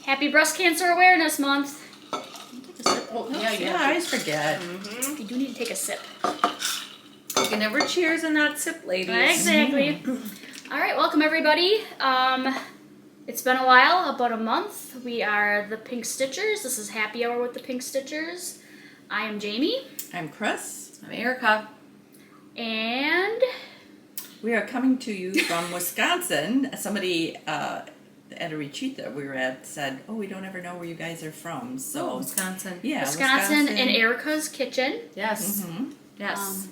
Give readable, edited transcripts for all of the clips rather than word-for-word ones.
Happy Breast Cancer Awareness Month. Oh, yeah, I always forget. You do need to take a sip. You can never cheers and not sip, ladies. Exactly. All right, welcome everybody. It's been a while, about a month. We are the Pink Stitchers. This is Happy Hour with the Pink Stitchers. I am Jamie. I'm Chris. I'm Erica. And we are coming to you from Wisconsin. Somebody at a retreat that we were at said, "Oh, we don't ever know where you guys are from." So Wisconsin. Yeah, Wisconsin and Erica's Kitchen. Yes. Mm-hmm. Yes.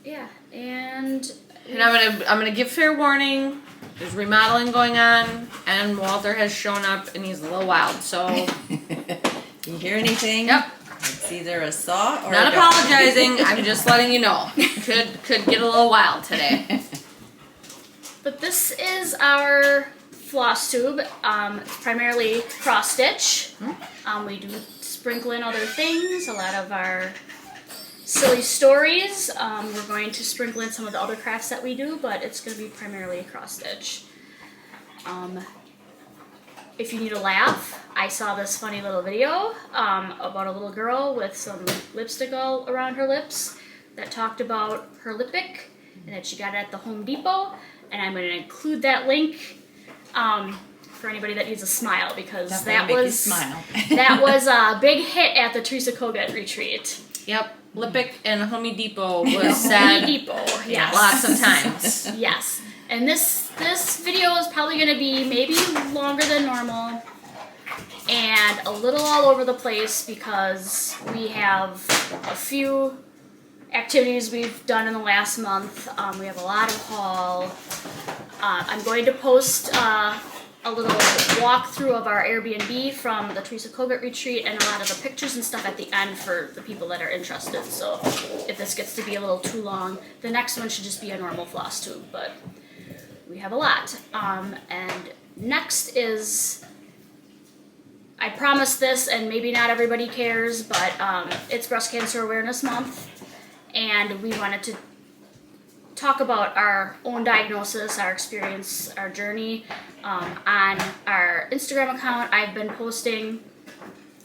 Yeah, and I'm gonna give fair warning. There's remodeling going on, and Walter has shown up, and he's a little wild. So, you hear anything? Yep. It's either a saw or not a dog. apologizing. I'm just letting you know. Could get a little wild today. But this is our FlossTube. It's primarily cross stitch. We do sprinkle in other things, a lot of our silly stories. We're going to sprinkle in some of the other crafts that we do, but it's going to be primarily cross stitch. If you need a laugh, I saw this funny little video about a little girl with some lipstick all around her lips that talked about her lip pick and that she got it at the Home Depot, and I'm going to include that link for anybody that needs a smile, because that was a big hit at the Teresa Kogut Retreat. Yep. Lippic and Homey Depot was said Homey Depot, yes. Lots of times. Yes. And this video is probably going to be maybe longer than normal and a little all over the place because we have a few activities we've done in the last month. We have a lot of haul. I'm going to post a little walkthrough of our Airbnb from the Teresa Kogut Retreat and a lot of the pictures and stuff at the end for the people that are interested. So if this gets to be a little too long, the next one should just be a normal floss tube, but we have a lot. And next is, I promised this and maybe not everybody cares, but it's Breast Cancer Awareness Month, and we wanted to talk about our own diagnosis, our experience, our journey. On our Instagram account, I've been posting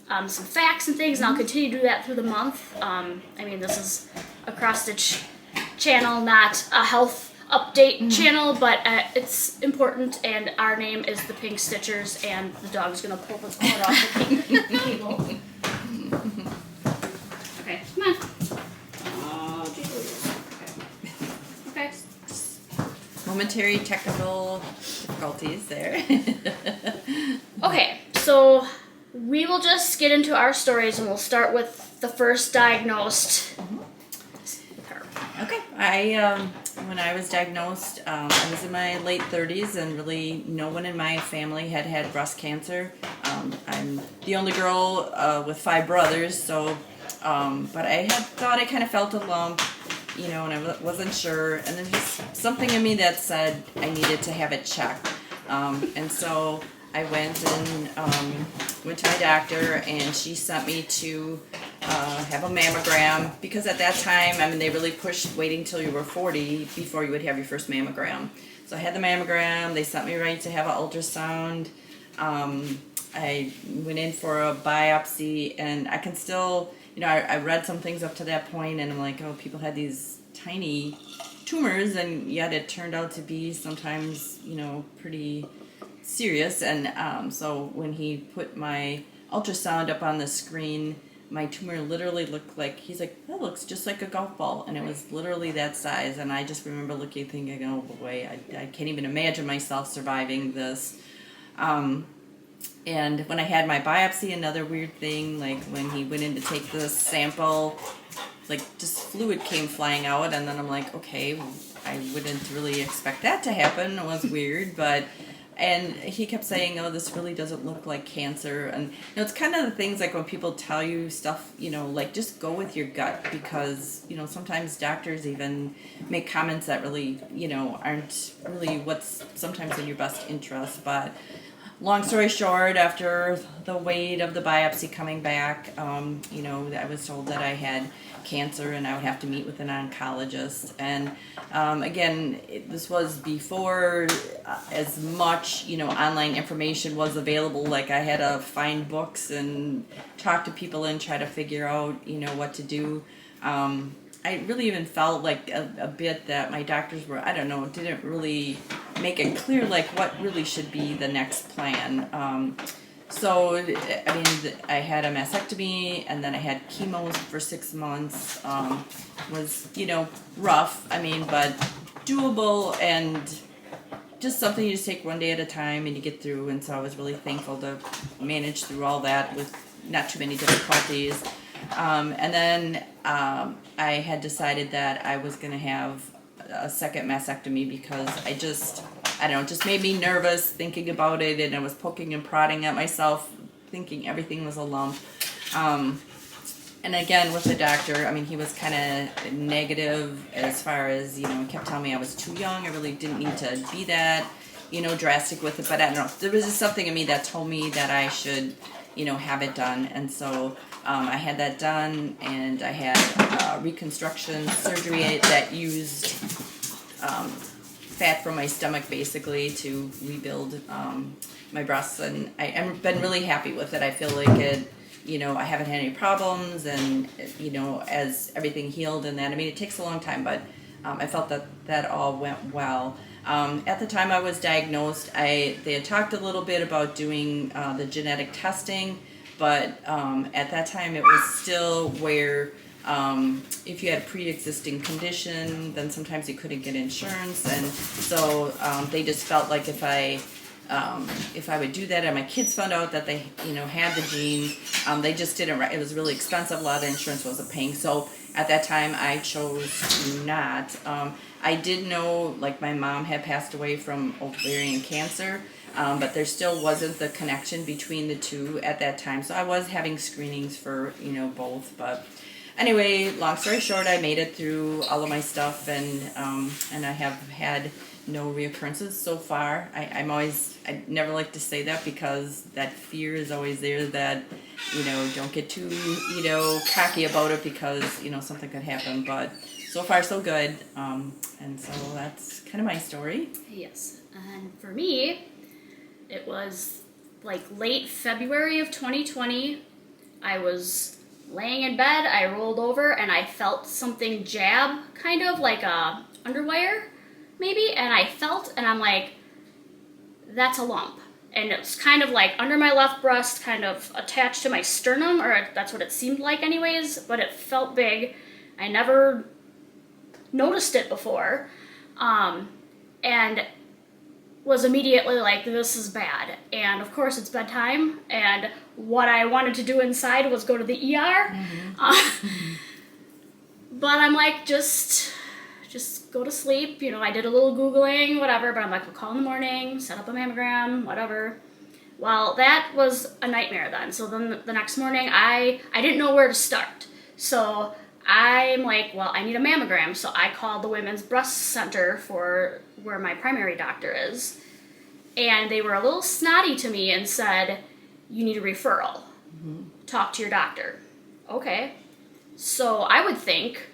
some facts and things, and I'll continue to do that through the month. I mean, this is a cross-stitch channel, not a health update channel, but it's important, and our name is the Pink Stitchers, and the dog's going to pull his foot off the cable. Okay, come on. Oh, geez. Okay. Momentary technical difficulties there. Okay, so we will just get into our stories, and we'll start with the first diagnosed with her. Okay, when I was diagnosed, I was in my late 30s, and really no one in my family had breast cancer. I'm the only girl with 5 brothers, so but I had thought I kind of felt a lump, you know, and I wasn't sure, and then just something in me that said I needed to have it checked. And so I went to my doctor, and she sent me to have a mammogram, because at that time, I mean, they really pushed waiting till you were 40 before you would have your first mammogram. So I had the mammogram. They sent me right to have an ultrasound. I went in for a biopsy, and I can still, you know, I read some things up to that point, and I'm like, oh, people had these tiny tumors, and yet it turned out to be sometimes, you know, pretty serious. And so when he put my ultrasound up on the screen, my tumor literally looked like, he's like, that looks just like a golf ball, and it was literally that size. And I just remember looking, thinking, oh boy, I can't even imagine myself surviving this. And when I had my biopsy, another weird thing, like when he went in to take the sample, like just fluid came flying out, and then I'm like, okay, well, I wouldn't really expect that to happen. It was weird, and he kept saying, oh, this really doesn't look like cancer. And it's kind of the things like when people tell you stuff, like just go with your gut, because sometimes doctors even make comments that really aren't really what's sometimes in your best interest. But long story short, after the weight of the biopsy coming back, I was told that I had cancer and I would have to meet with an oncologist. And again, this was before as much online information was available. Like I had to find books and talk to people and try to figure out what to do. I really even felt like a bit that my doctors were, didn't really make it clear like what really should be the next plan. So, I had a mastectomy, and then I had chemo for 6 months. Was, rough, but doable, and just something you just take one day at a time and you get through. And so I was really thankful to manage through all that with not too many difficulties. And then I had decided that I was going to have a second mastectomy because it just made me nervous thinking about it, and I was poking and prodding at myself, thinking everything was a lump. And again, with the doctor, he was kind of negative as far as, he kept telling me I was too young. I really didn't need to be that, drastic with it. But I don't know. There was just something in me that told me that I should, have it done. And so I had that done, and I had reconstruction surgery that used fat from my stomach basically to rebuild my breasts. And I've been really happy with it. I feel like it, I haven't had any problems, and, as everything healed and that, it takes a long time, but I felt that all went well. At the time I was diagnosed, they had talked a little bit about doing the genetic testing, but at that time it was still where if you had a pre-existing condition, then sometimes you couldn't get insurance, and so they just felt like if I would do that and my kids found out that they had the gene, they just didn't. It was really expensive. A lot of insurance wasn't paying. So at that time I chose to not. I did know, like, my mom had passed away from ovarian cancer, but there still wasn't the connection between the two at that time. So I was having screenings for both. But anyway, long story short, I made it through all of my stuff, and I have had no reoccurrences so far. I never like to say that because that fear is always there that, don't get too, cocky about it because, something could happen. But so far so good. And so that's kind of my story. Yes. And for me, it was like late February of 2020. I was laying in bed, I rolled over, and I felt something jab, kind of like a underwire, maybe, and I'm like, that's a lump. And it's kind of like under my left breast, kind of attached to my sternum, or that's what it seemed like anyways, but it felt big. I never noticed it before, and was immediately like, this is bad. And of course it's bedtime, and what I wanted to do inside was go to the ER. Mm-hmm. But I'm like, just go to sleep. I did a little Googling, whatever, but I'm like, we'll call in the morning, set up a mammogram, whatever. Well, that was a nightmare then. So then the next morning, I didn't know where to start. So I'm like, well, I need a mammogram. So I called the Women's Breast Center for where my primary doctor is. And they were a little snotty to me and said, you need a referral. Mm-hmm. Talk to your doctor. Okay. So I would think,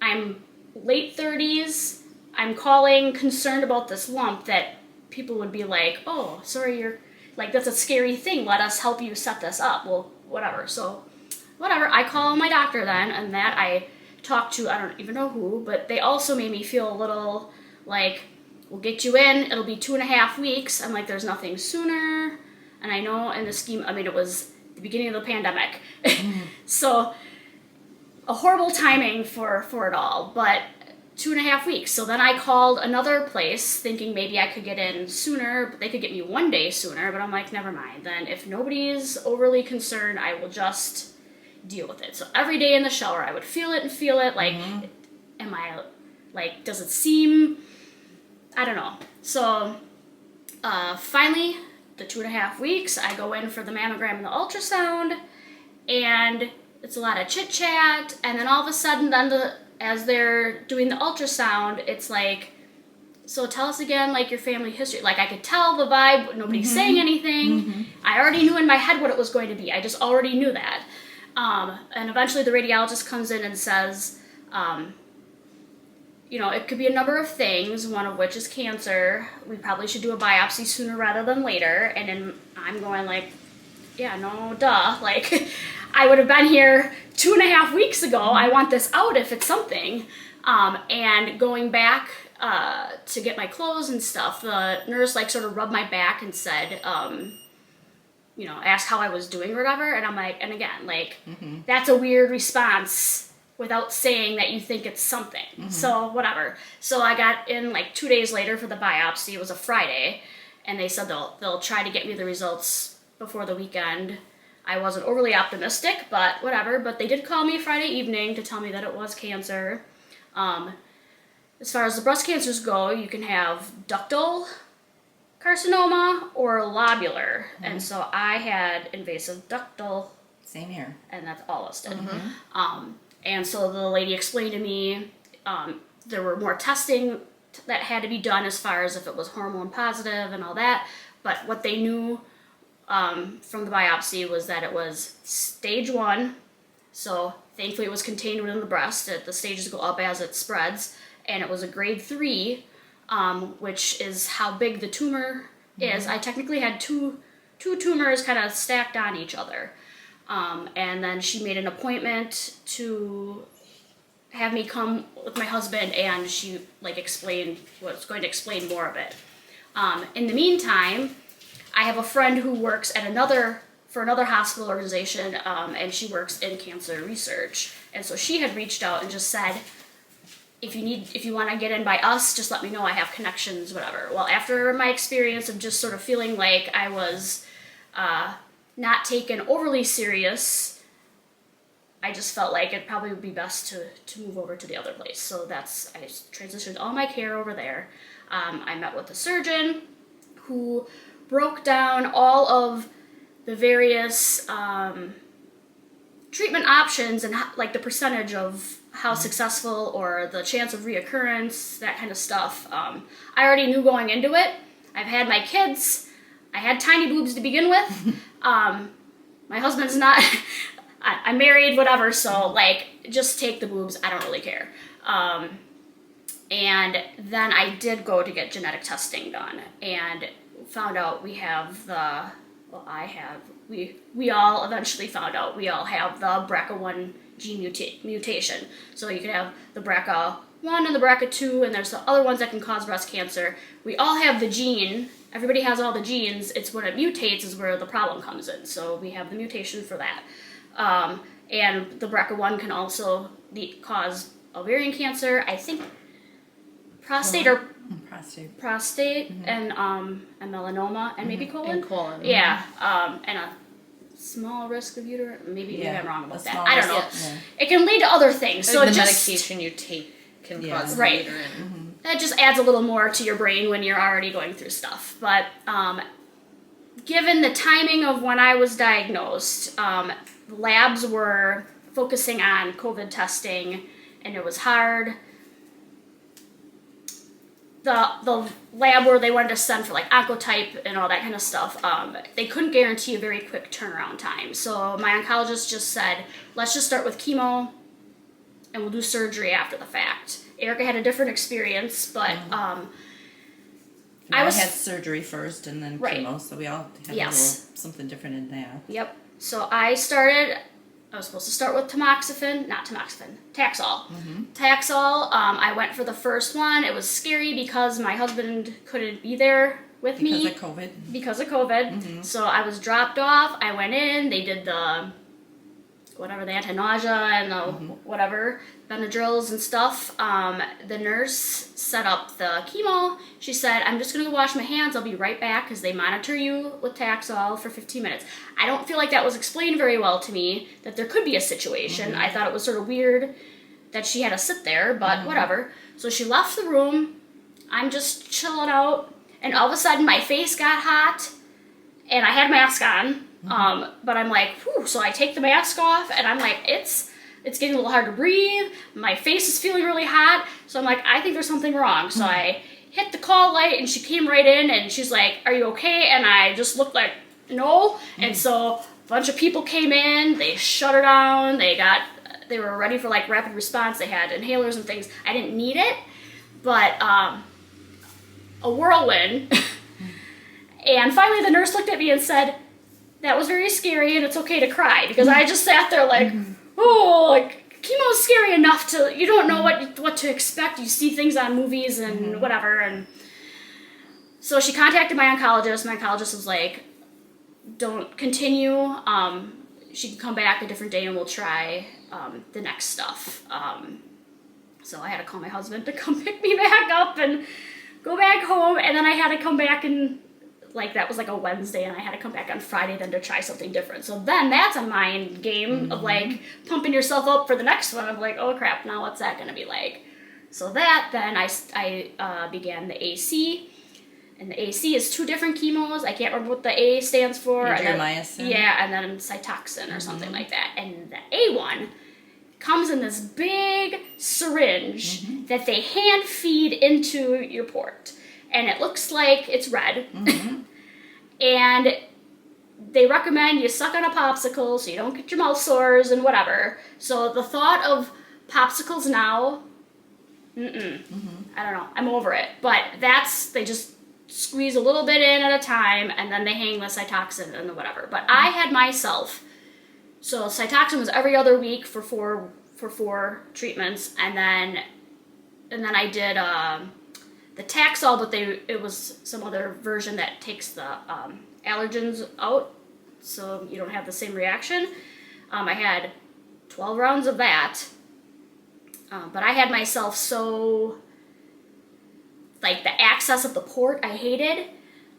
I'm late 30s, I'm calling concerned about this lump, that people would be like, oh, sorry, you're, like, that's a scary thing, let us help you set this up. Well, whatever. So, whatever, I call my doctor then, and that I talked to, I don't even know who, but they also made me feel a little like, we'll get you in, it'll be 2.5 weeks. I'm like, there's nothing sooner. And I know in the scheme, it was the beginning of the pandemic. So, a horrible timing for it all, but 2.5 weeks. So then I called another place thinking maybe I could get in sooner, but they could get me 1 day sooner. But I'm like, never mind. Then if nobody's overly concerned, I will just deal with it. So every day in the shower, I would feel it. Like, am I, like, does it seem, I don't know. So finally, the 2.5 weeks, I go in for the mammogram and the ultrasound, and it's a lot of chit chat, and then all of a sudden, then as they're doing the ultrasound, it's like, so tell us again, like, your family history. Like, I could tell the vibe, but nobody's saying anything. I already knew in my head what it was going to be. I just already knew that. And eventually the radiologist comes in and says, you know, it could be a number of things, one of which is cancer. We probably should do a biopsy sooner rather than later. And then I'm going like, yeah, no, duh. Like, I would have been here 2.5 weeks ago. I want this out if it's something. And going back to get my clothes and stuff, the nurse like sort of rubbed my back and said, you know, asked how I was doing or whatever. And I'm like, and again, like, that's a weird response without saying that you think it's something. So whatever. So I got in like 2 days later for the biopsy. It was a Friday. And they said they'll try to get me the results before the weekend. I wasn't overly optimistic, but whatever. But they did call me Friday evening to tell me that it was cancer. As far as the breast cancers go, you can have ductal carcinoma or lobular. And so I had invasive ductal. Same here. And that's all listed. And so the lady explained to me there were more testing that had to be done as far as if it was hormone positive and all that. But what they knew from the biopsy was that it was stage 1. So thankfully it was contained within the breast. The stages go up as it spreads. And it was a grade 3, which is how big the tumor is. I technically had two tumors kind of stacked on each other. And then she made an appointment to have me come with my husband, and she like was going to explain more of it. In the meantime, I have a friend who works at another hospital organization, and she works in cancer research. And so she had reached out and just said, if you want to get in by us, just let me know. I have connections, whatever. Well, after my experience of just sort of feeling like I was not taken overly serious, I just felt like it probably would be best to move over to the other place. So I transitioned all my care over there. I met with a surgeon who broke down all of the various treatment options and like the percentage of how successful or the chance of reoccurrence, that kind of stuff. I already knew going into it. I've had my kids. I had tiny boobs to begin with. My husband's not, I'm married, whatever, so like, just take the boobs, I don't really care. And then I did go to get genetic testing done and found out we all eventually found out we all have the BRCA1 gene mutation. So you can have the BRCA1 and the BRCA2, and there's the other ones that can cause breast cancer. We all have the gene. Everybody has all the genes. It's when it mutates is where the problem comes in. So we have the mutation for that. And the BRCA1 can also cause ovarian cancer. I think prostate and melanoma and maybe colon. And colon. Yeah. And a small risk of uterine. Maybe I'm wrong about that. I don't know. Yeah. It can lead to other things. So the medication you take can cause the uterine. That just adds a little more to your brain when you're already going through stuff. But given the timing of when I was diagnosed, labs were focusing on COVID testing, and it was hard. The lab where they wanted to send for like oncotype and all that kind of stuff, they couldn't guarantee a very quick turnaround time. So my oncologist just said, let's just start with chemo and we'll do surgery after the fact. Erica had a different experience, but I had surgery first and then chemo, so we all had a little something different in that. Yep. So I was supposed to start with Taxol. Taxol, I went for the first one. It was scary because my husband couldn't be there with me. Because of COVID. So I was dropped off. I went in. They did the whatever, the anti-nausea and the whatever, Benadryls and stuff, the nurse set up the chemo. She said, I'm just going to go wash my hands. I'll be right back because they monitor you with Taxol for 15 minutes. I don't feel like that was explained very well to me, that there could be a situation. I thought it was sort of weird that she had to sit there, but whatever. So she left the room. I'm just chilling out, and all of a sudden my face got hot, and I had a mask on. But I'm like, whew, so I take the mask off, and I'm like, it's getting a little hard to breathe. My face is feeling really hot. So I'm like, I think there's something wrong. So I hit the call light, and she came right in, and she's like, are you okay? And I just looked like, no. And so a bunch of people came in. They shut her down. They were ready for like rapid response. They had inhalers and things. I didn't need it, but a whirlwind. And finally the nurse looked at me and said, that was very scary, and it's okay to cry, because I just sat there like, oh, like, chemo's scary enough to, you don't know what to expect. You see things on movies and whatever, and so she contacted my oncologist. My oncologist was like, don't continue. She can come back a different day, and we'll try the next stuff. So I had to call my husband to come pick me back up and go back home, and then I had to come back and like that was like a Wednesday, and I had to come back on Friday then to try something different. So then that's a mind game of like pumping yourself up for the next one of like, oh crap, now what's that gonna be like? So that then I began the AC, and the AC is 2 different chemos. I can't remember what the A stands for. Adriamycin. Yeah, and then Cytoxin or something like that. And the A one comes in this big syringe that they hand feed into your port. And it looks like it's red. And they recommend you suck on a popsicle so you don't get your mouth sores and whatever. So the thought of popsicles now, I don't know, I'm over it. But they just squeeze a little bit in at a time, and then they hang the Cytoxin and the whatever. But I had myself, so Cytoxin was every other week for four treatments, and then I did the Taxol, but it was some other version that takes the allergens out, so you don't have the same reaction. I had 12 rounds of that, but I had myself so, like, the access of the port I hated.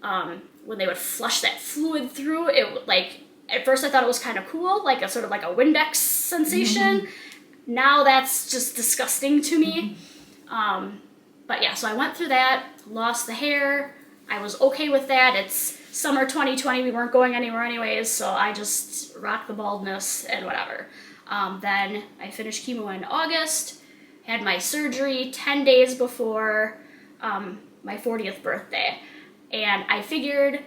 When they would flush that fluid through, it like, at first I thought it was kind of cool, like a sort of like a Windex sensation. Now that's just disgusting to me. But yeah, so I went through that, lost the hair. I was okay with that. It's summer 2020. We weren't going anywhere anyways, so I just rocked the baldness and whatever. Then I finished chemo in August, had my surgery 10 days before my 40th birthday. And I figured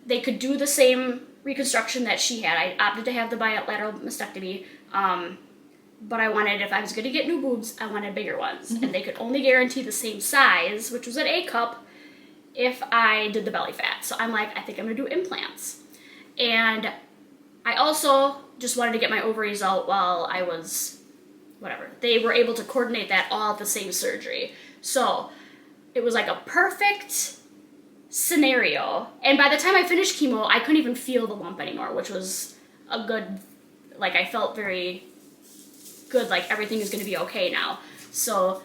they could do the same reconstruction that she had. I opted to have the bilateral mastectomy. But I wanted, if I was going to get new boobs, I wanted bigger ones. And they could only guarantee the same size, which was an A cup, if I did the belly fat. So I'm like, I think I'm going to do implants. And I also just wanted to get my ovaries out while I was, whatever. They were able to coordinate that all at the same surgery. So it was like a perfect scenario. And by the time I finished chemo, I couldn't even feel the lump anymore, which was a good, like, I felt very good, like everything is going to be okay now. So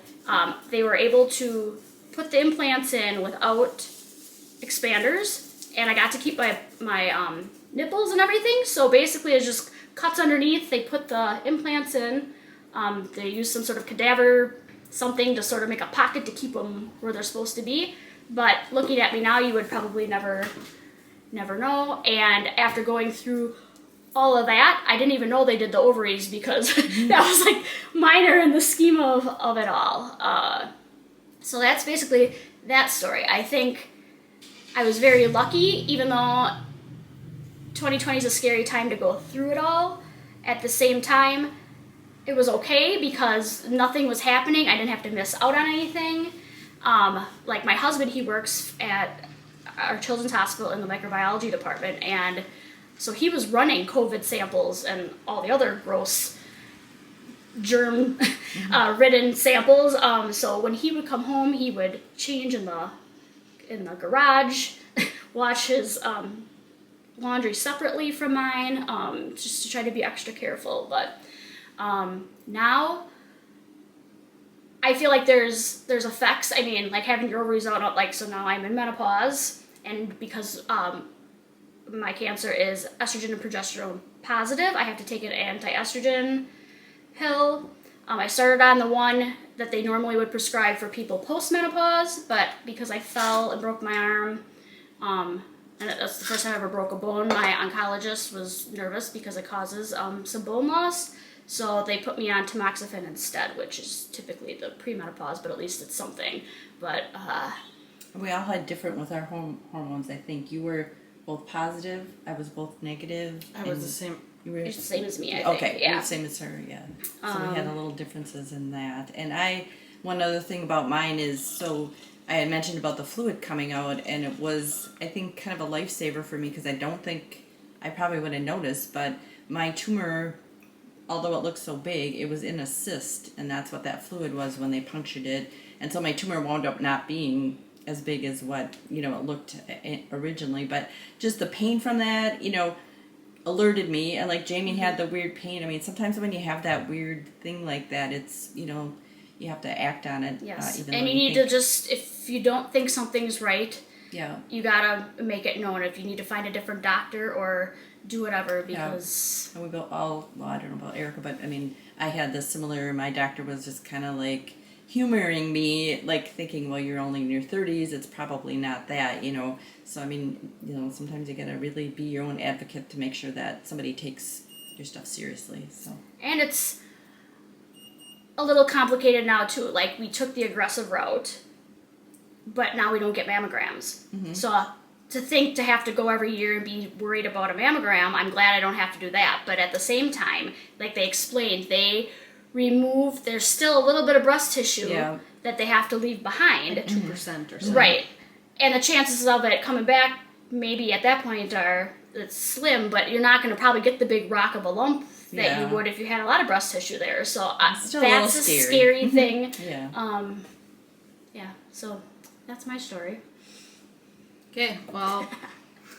they were able to put the implants in without expanders, and I got to keep my nipples and everything. So basically it's just cuts underneath. They put the implants in. They use some sort of cadaver something to sort of make a pocket to keep them where they're supposed to be. But looking at me now, you would probably never know. And after going through all of that, I didn't even know they did the ovaries, because that was like minor in the scheme of it all. So that's basically that story. I think I was very lucky, even though 2020 is a scary time to go through it all. At the same time, it was okay because nothing was happening. I didn't have to miss out on anything. Like my husband, he works at our children's hospital in the microbiology department, and so he was running COVID samples and all the other gross germ ridden samples. So when he would come home, he would change in the garage, watch his laundry separately from mine, just to try to be extra careful. But now I feel like there's effects. I mean, like having your ovaries out, like, so now I'm in menopause, and because my cancer is estrogen and progesterone positive, I have to take an anti-estrogen pill. I started on the one that they normally would prescribe for people post-menopause, but because I fell and broke my arm, and that's the first time I ever broke a bone, my oncologist was nervous because it causes some bone loss. So they put me on tamoxifen instead, which is typically the premenopause, but at least it's something. But we all had different with our hormones. I think you were both positive. I was both negative. I was the same. You were it's the same as me, I think. Okay, yeah. you're the same as her. Yeah. So we had a little differences in that. And one other thing about mine is, so I had mentioned about the fluid coming out, and it was, I think, kind of a lifesaver for me because I don't think I probably would have noticed, but my tumor, although it looked so big, it was in a cyst, and that's what that fluid was when they punctured it. And so my tumor wound up not being as big as what, it looked originally. But just the pain from that, alerted me. And like Jamie had the weird pain. I mean, sometimes when you have that weird thing like that, it's, you have to act on it. Yes, even and though you need to just, if you don't think something's right, yeah, you gotta make it known. If you need to find a different doctor or do whatever, because and we both well, I don't know about Erica, but I mean, I had this similar. My doctor was just kind of like humoring me, like thinking, well, you're only in your 30s, it's probably not that, So I mean, sometimes you gotta really be your own advocate to make sure that somebody takes your stuff seriously. So, and it's a little complicated now too. Like, we took the aggressive route, but now we don't get mammograms. Mm-hmm. So to have to go every year and be worried about a mammogram, I'm glad I don't have to do that. But at the same time, like they explained, there's still a little bit of breast tissue that they have to leave behind. Like 2% or something. Right. And the chances of it coming back maybe at that point it's slim, but you're not going to probably get the big rock of a lump that you would if you had a lot of breast tissue there. So that's a scary thing. So that's my story. Okay, well,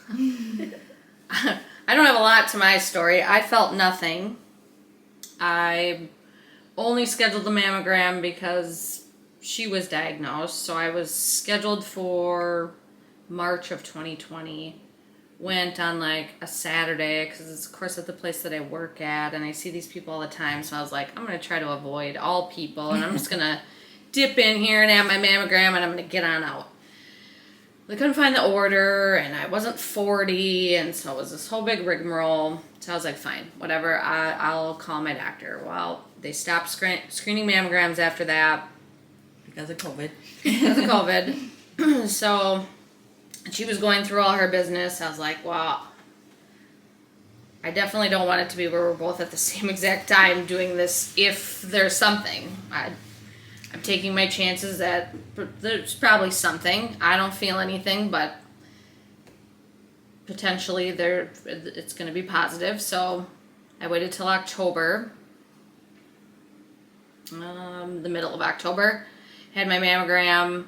I don't have a lot to my story. I felt nothing. I only scheduled the mammogram because she was diagnosed, so I was scheduled for March of 2020. Went on like a Saturday because it's of course at the place that I work at, and I see these people all the time, so I was like, I'm going to try to avoid all people, and I'm just going to dip in here and have my mammogram, and I'm going to get on out. I couldn't find the order, and I wasn't 40, and so it was this whole big rigmarole. So I was like, fine, whatever, I'll call my doctor. Well, they stopped screening mammograms after that. Because of COVID. So she was going through all her business. I was like, well, I definitely don't want it to be where we're both at the same exact time doing this if there's something. I'm taking my chances that there's probably something. I don't feel anything, but potentially it's going to be positive. So I waited till October, the middle of October. Had my mammogram.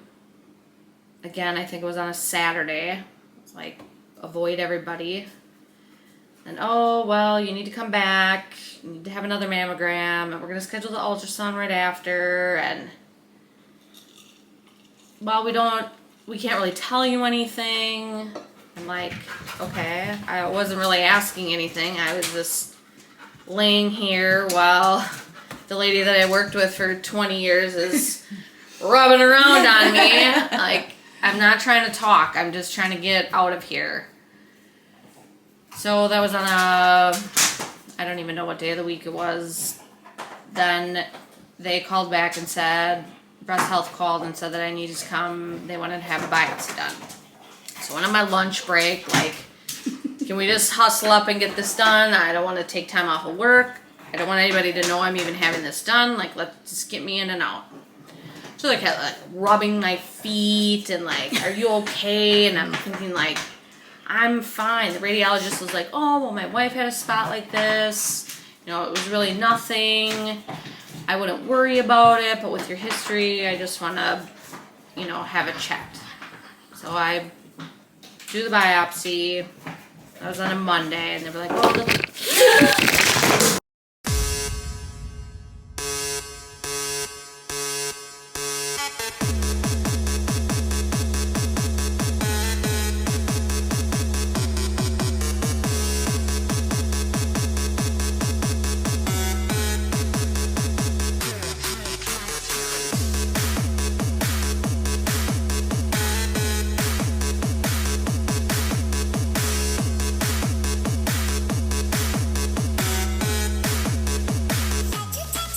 Again, I think it was on a Saturday. It's like, avoid everybody. And, oh, well, you need to come back. You need to have another mammogram. And we're going to schedule the ultrasound right after. And, well, we can't really tell you anything. I'm like, okay. I wasn't really asking anything. I was just laying here while the lady that I worked with for 20 years is rubbing around on me. Like, I'm not trying to talk. I'm just trying to get out of here. So that was on I don't even know what day of the week it was. Then they called back and said, Breast Health called and said that I needed to come. They wanted to have a biopsy done. So on my lunch break, like, can we just hustle up and get this done? I don't want to take time off of work. I don't want anybody to know I'm even having this done. Like, let's just get me in and out. So they kept like rubbing my feet and like, are you okay? And I'm thinking like, I'm fine. The radiologist was like, oh, well, my wife had a spot like this. It was really nothing. I wouldn't worry about it, but with your history, I just want to, have it checked. So I do the biopsy. That was on a Monday, and they were like, "Oh,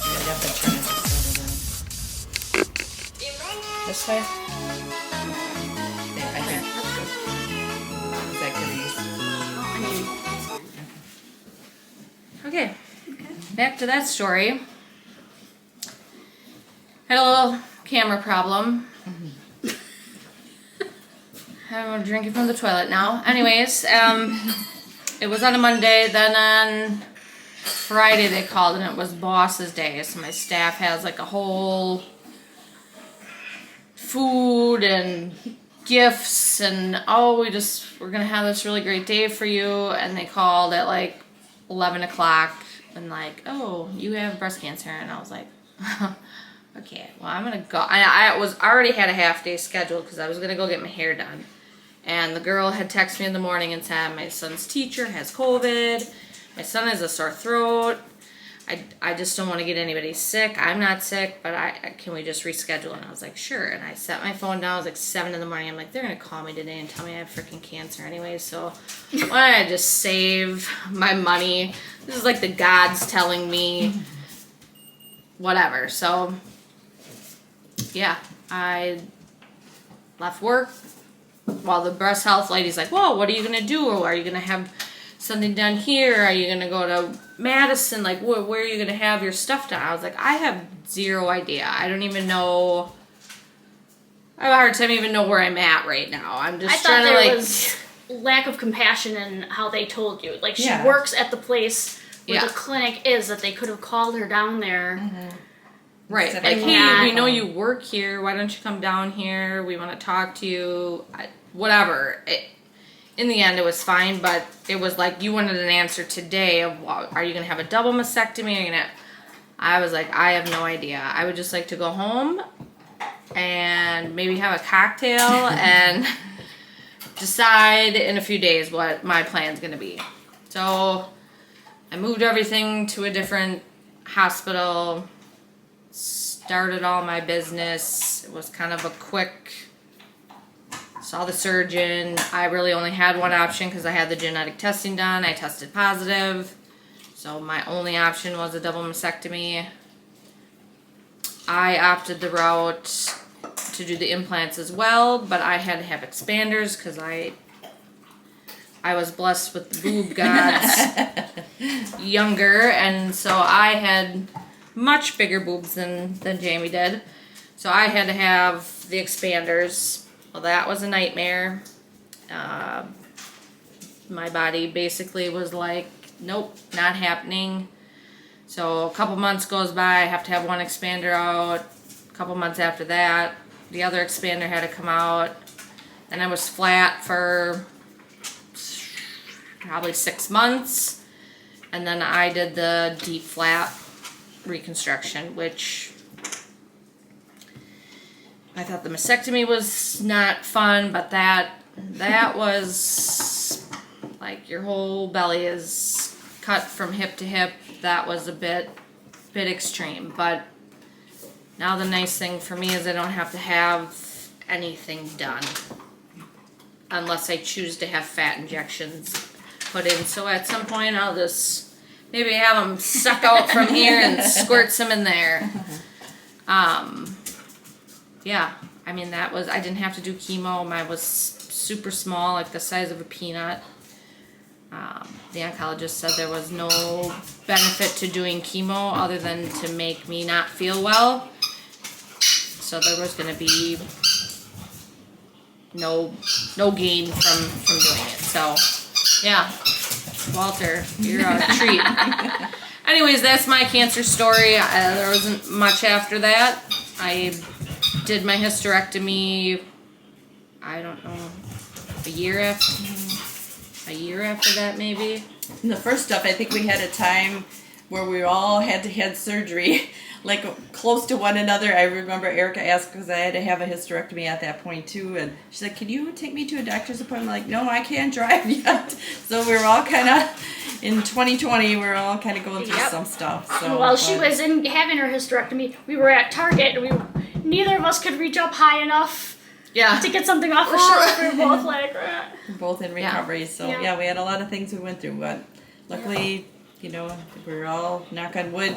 You'd have to turn it this way. Yeah, I think that's good. Is that good? Okay, back to that story. Had a little camera problem. I'm drinking from the toilet now. Anyways, it was on a Monday. Then on Friday they called, and it was boss's day. So my staff has like a whole food and gifts and we're gonna have this really great day for you. And they called at like 11 o'clock and like, oh, you have breast cancer. And I was like, okay, well, I'm gonna go. I was already had a half day scheduled because I was gonna go get my hair done. And the girl had texted me in the morning and said, my son's teacher has COVID. My son has a sore throat. I just don't want to get anybody sick. I'm not sick, but can we just reschedule? And I was like, sure. And I set my phone down. It was like 7 in the morning. I'm like, they're going to call me today and tell me I have freaking cancer anyway. So why don't I just save my money? This is like the gods telling me whatever. So yeah, I left work. While the breast health lady's like, whoa, what are you going to do? Or are you going to have something done here? Are you going to go to Madison? Like, where are you going to have your stuff done? I was like, I have zero idea. I don't even know. I have a hard time even know where I'm at right now. I'm just trying to, there was lack of compassion in how they told you. Like, she works at the place where the clinic is, that they could have called her down there. Mm-hmm. Right. Like, hey, we know you work here. Why don't you come down here? We want to talk to you. Whatever. In the end, it was fine, but it was like you wanted an answer today of, are you going to have a double mastectomy? I was like, I have no idea. I would just like to go home and maybe have a cocktail and decide in a few days what my plan's going to be. So I moved everything to a different hospital, started all my business. It was kind of a quick, saw the surgeon. I really only had one option because I had the genetic testing done. I tested positive. So my only option was a double mastectomy. I opted the route to do the implants as well, but I had to have expanders because I was blessed with the boob gods younger, and so I had much bigger boobs than Jamie did. So I had to have the expanders. Well, that was a nightmare. My body basically was like, nope, not happening. So a couple months goes by, I have to have one expander out. A couple months after that, the other expander had to come out. Then I was flat for probably 6 months. And then I did the deep flap reconstruction, which I thought the mastectomy was not fun, but that was like your whole belly is cut from hip to hip. That was a bit extreme, but now the nice thing for me is I don't have to have anything done unless I choose to have fat injections put in. So at some point I'll just maybe have them suck out from here and squirt some in there. Yeah, I mean, I didn't have to do chemo. Mine was super small, like the size of a peanut. The oncologist said there was no benefit to doing chemo other than to make me not feel well. So there was going to be no gain from doing it. So, yeah, Walter, you're a treat. Anyways, that's my cancer story. There wasn't much after that. I did my hysterectomy, I don't know, a year after. a year after that, maybe. And the first stuff, I think we had a time where we all had to have surgery, like close to one another. I remember Erica asked because I had to have a hysterectomy at that point too, and she's like, "Can you take me to a doctor's appointment?" I'm like, "No, I can't drive yet." So we were all kind of in 2020. We were all kind of going through some stuff. So while she was having her hysterectomy, we were at Target, and neither of us could reach up high enough to get something off her shirt. We were both like, we're both in recovery. So yeah, we had a lot of things we went through, but luckily, you know, we're all, knock on wood,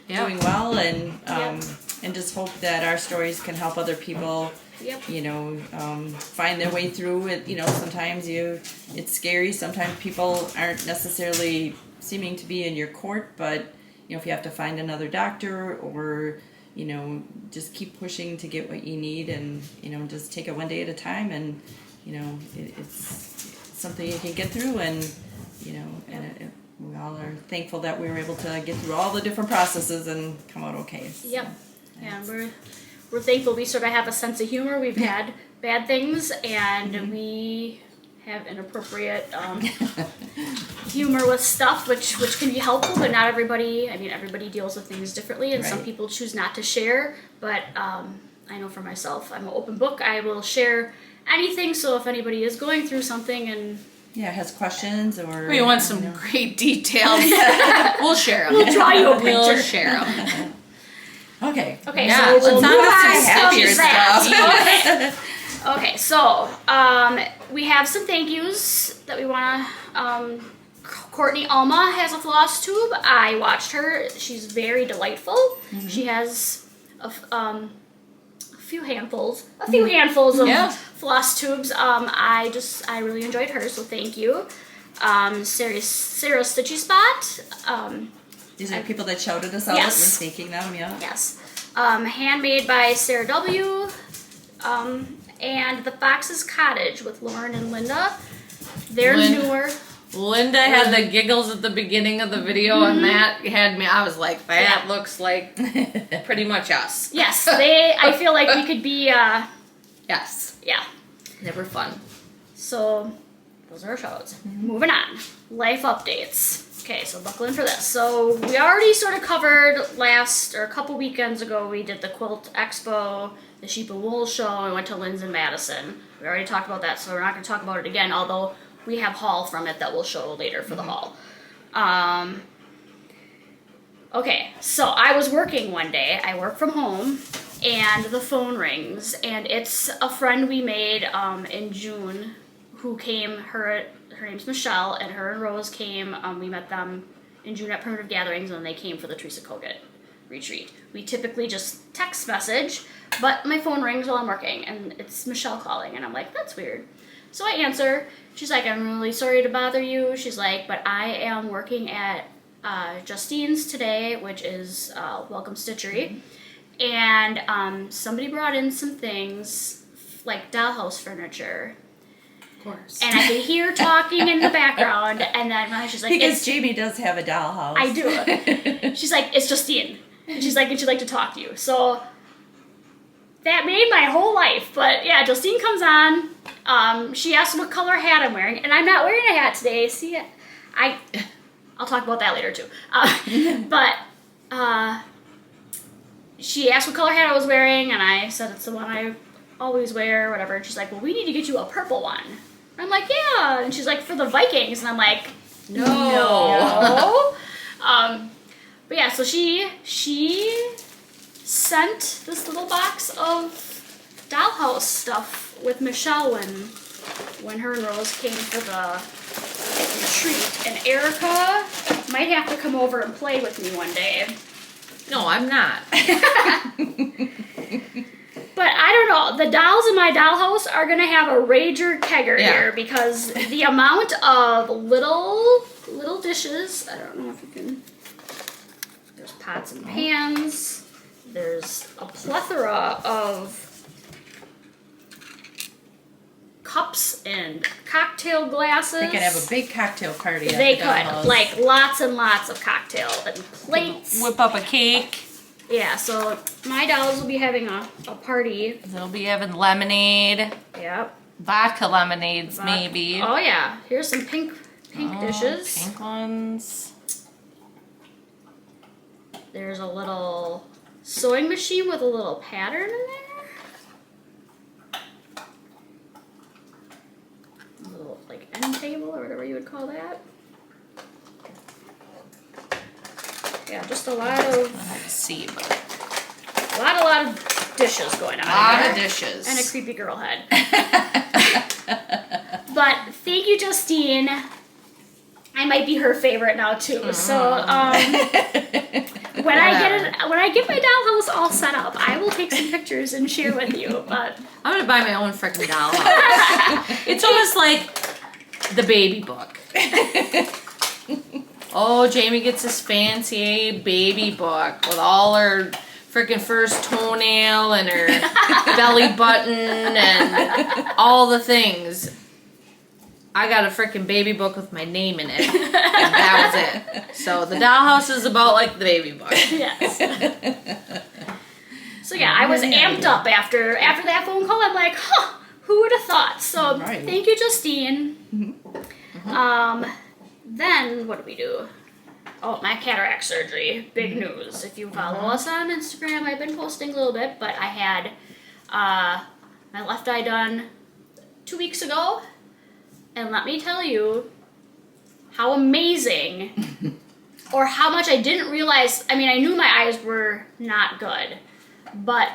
doing well, and just hope that our stories can help other people. You know, find their way through it. You know, sometimes it's scary. Sometimes people aren't necessarily seeming to be in your court, but you know, if you have to find another doctor or, you know, just keep pushing to get what you need, and you know, just take it one day at a time, and you know, it's something you can get through, and you know, and we all are thankful that we were able to get through all the different processes and come out okay. So, yeah, we're thankful. We sort of have a sense of humor. We've had bad things, and we have inappropriate humor with stuff, which can be helpful, but not everybody. I mean, everybody deals with things differently, and some people choose not to share. But I know for myself, I'm an open book. I will share anything. So if anybody is going through something and has questions or we want some great details, we'll share them. We'll draw you a picture. We'll share them. Okay. So let's we'll move move on on to happier stuff. Okay, so we have some thank yous that we want to. Courtney Alma has a FlossTube. I watched her. She's very delightful. She has a few handfuls of floss tubes. I really enjoyed her, so thank you. Sarah Stitchy Spot. These are people that shouted us out. Yes. We're thanking them, Yes. Handmade by Sarah W. And The Fox's Cottage with Lauren and Linda. They're newer. Linda had the giggles at the beginning of the video, and that had me. I was like, that looks like pretty much us. Yes, I feel like we could be. Yes. Yeah. They were fun. So, those are our shows. Moving on. Life updates. Okay, so buckle in for this. So, we already sort of covered a couple weekends ago, we did the Quilt Expo, the Sheep and Wool Show, and we went to Lynn's in Madison. We already talked about that, so we're not going to talk about it again, although we have haul from it that we'll show later for the haul. Okay, so I was working one day. I work from home, and the phone rings, and it's a friend we made in June who came. Her name's Michelle, and her and Rose came. We met them in June at Primitive Gatherings, and they came for the Teresa Kogut Retreat. We typically just text message, but my phone rings while I'm working, and it's Michelle calling, and I'm like, that's weird. So I answer. She's like, I'm really sorry to bother you. She's like, but I am working at Justine's today, which is Welcome Stitchery. And somebody brought in some things, like dollhouse furniture. Of course. And I could hear talking in the background. And then she's like, because Jamie does have a dollhouse. I do. She's like, it's Justine. And she's like, and she'd like to talk to you. So that made my whole life. But yeah, Justine comes on. She asked what color hat I'm wearing, and I'm not wearing a hat today. See, I'll talk about that later too. But she asked what color hat I was wearing, and I said it's the one I always wear, whatever. And she's like, well, we need to get you a purple one. I'm like, yeah. And she's like, for the Vikings, and I'm like, no. But yeah, so she sent this little box of dollhouse stuff with Michelle when her and Rose came for the retreat, and Erica might have to come over and play with me one day. No, I'm not. But I don't know, the dolls in my dollhouse are gonna have a rager kegger here, because the amount of little dishes, I don't know if you can, there's pots and pans, there's a plethora of cups and cocktail glasses. They could have a big cocktail party. They could, like lots and lots of cocktail and plates. Whip up a cake. Yeah, so my dolls will be having a party. They'll be having lemonade. Yep. vodka lemonades, maybe. Oh yeah, here's some pink dishes. Pink ones. There's a little sewing machine with a little pattern in there. A little like end table or whatever you would call that. Yeah, just a lot of Let's see, but a lot of dishes going on. a lot in of there. dishes. And a creepy girl head. But thank you, Justine. I might be her favorite now too. So when I get my dollhouse all set up, I will take some pictures and share with you. But I'm gonna buy my own freaking dollhouse. It's almost like the baby book. Oh, Jamie gets this fancy baby book with all her freaking first toenail and her belly button and all the things. I got a freaking baby book with my name in it. And that was it. So the dollhouse is about like the baby book. yes. So yeah, I was amped up after that phone call. I'm like, huh, who would have thought? So thank you, Justine. Then what do we do? Oh, my cataract surgery. Big news. If you follow us on Instagram, I've been posting a little bit, but I had my left eye done 2 weeks ago. And let me tell you how amazing or how much I didn't realize. I mean, I knew my eyes were not good, but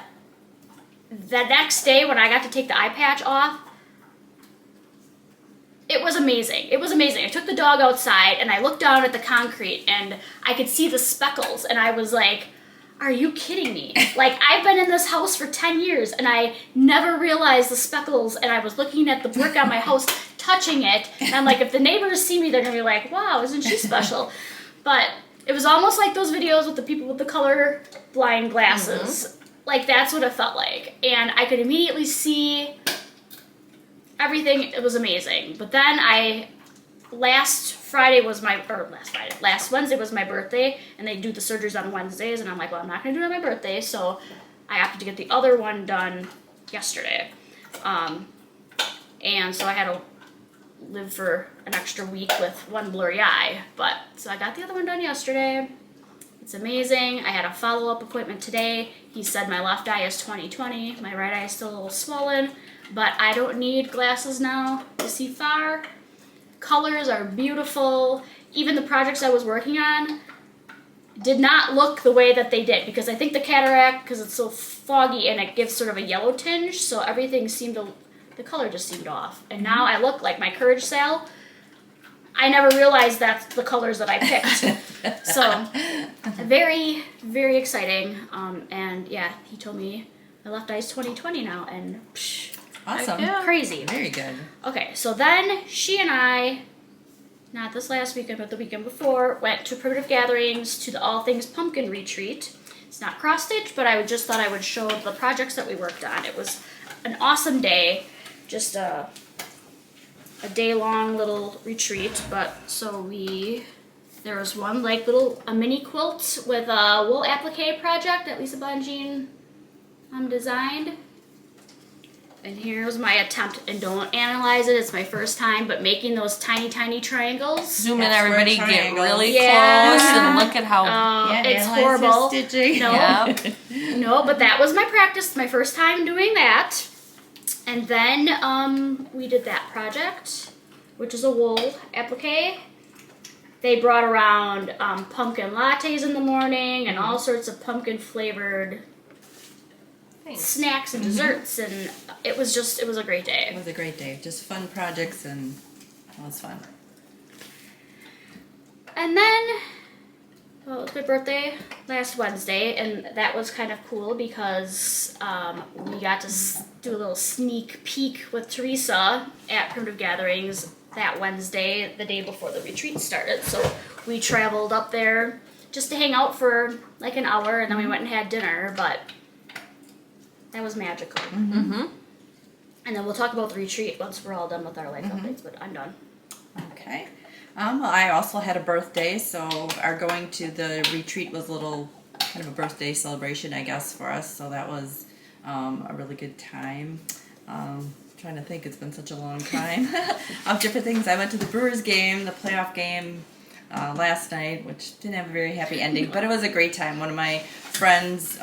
the next day when I got to take the eye patch off, it was amazing. It was amazing. I took the dog outside and I looked down at the concrete and I could see the speckles and I was like, are you kidding me? Like, I've been in this house for 10 years and I never realized the speckles, and I was looking at the brick on my house, touching it, and I'm like, if the neighbors see me, they're gonna be like, wow, isn't she special? But it was almost like those videos with the people with the color blind glasses. Like, that's what it felt like. And I could immediately see everything. It was amazing. But then last Wednesday was my birthday, and they do the surgeries on Wednesdays, and I'm like, well, I'm not going to do it on my birthday, so I opted to get the other one done yesterday. And so I had to live for an extra week with one blurry eye, so I got the other one done yesterday. It's amazing. I had a follow-up appointment today. He said my left eye is 20/20, my right eye is still a little swollen, but I don't need glasses now to see far. Colors are beautiful. Even the projects I was working on did not look the way that they did, because I think the cataract, because it's so foggy and it gives sort of a yellow tinge, so everything the color just seemed off. And now I look like my Courage Sale. I never realized that's the colors that I picked. So very, very exciting. And yeah, he told me my left eye's 20/20 now, and awesome. Crazy. Very good. Okay, so then she and I, not this last weekend, but the weekend before, went to Primitive Gatherings to the All Things Pumpkin Retreat. It's not cross-stitch, but I just thought I would show the projects that we worked on. It was an awesome day, just a day-long little retreat. But so there was one like a mini quilt with a wool applique project that Lisa Bonjean designed. And here's my attempt, and don't analyze it, it's my first time, but making those tiny, tiny triangles. Zoom in, everybody, get really Yeah. close and look at how... It's horrible. Stitching. No, Yep. no, but that was my practice, my first time doing that. And then we did that project, which is a wool applique. They brought around pumpkin lattes in the morning and all sorts of pumpkin flavored snacks and desserts, and it was a great day. It was a great day. Just fun projects, and it was fun. And then, well, it was my birthday last Wednesday, and that was kind of cool because we got to do a little sneak peek with Teresa at Primitive Gatherings that Wednesday, the day before the retreat started. So we traveled up there just to hang out for like an hour, and then we went and had dinner, but that was magical. Mm-hmm. And then we'll talk about the retreat once we're all done with our life updates, but I'm done. Okay. Well, I also had a birthday, so our going to the retreat was a little kind of a birthday celebration, I guess, for us. So that was a really good time. trying to think. It's been such a long time. Of different things. I went to the Brewers game, the playoff game last night, which didn't have a very happy ending, but it was a great time. One of my friends,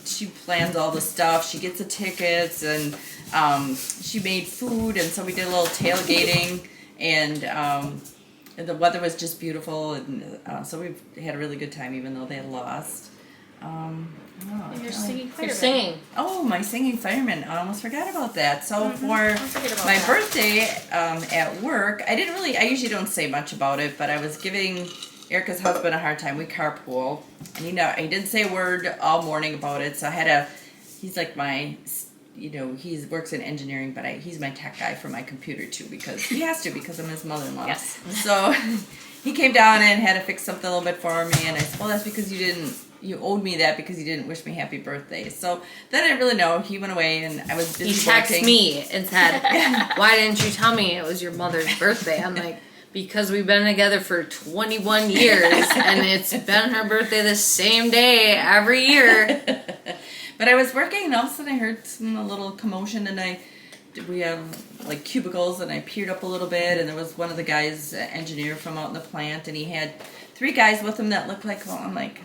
she plans all the stuff. She gets the tickets, and she made food, and so we did a little tailgating, and the weather was just beautiful, and so we had a really good time, even though they had lost. And you're singing You're fireman. singing. Oh, my singing fireman. I almost forgot about that. So for forget about my that. birthday at work, I usually don't say much about it, but I was giving Erica's husband a hard time. We carpool, and he didn't say a word all morning about it, so I had he's like my, he works in engineering, but he's my tech guy for my computer too, because he has to, because I'm his mother-in-law. Yes. So he came down and had to fix something a little bit for me, and I said, well, that's because you owed me that because you didn't wish me happy birthday. So then I didn't really know. He went away, and I was busy He texted working. me and said, why didn't you tell me it was your mother's birthday? I'm like, because we've been together for 21 years, and it's been her birthday the same day every year. But I was working, and all of a sudden I heard a little commotion, and we have like cubicles, and I peered up a little bit, and there was one of the guys, engineer from out in the plant, and he had 3 guys with him that looked like, well, I'm like,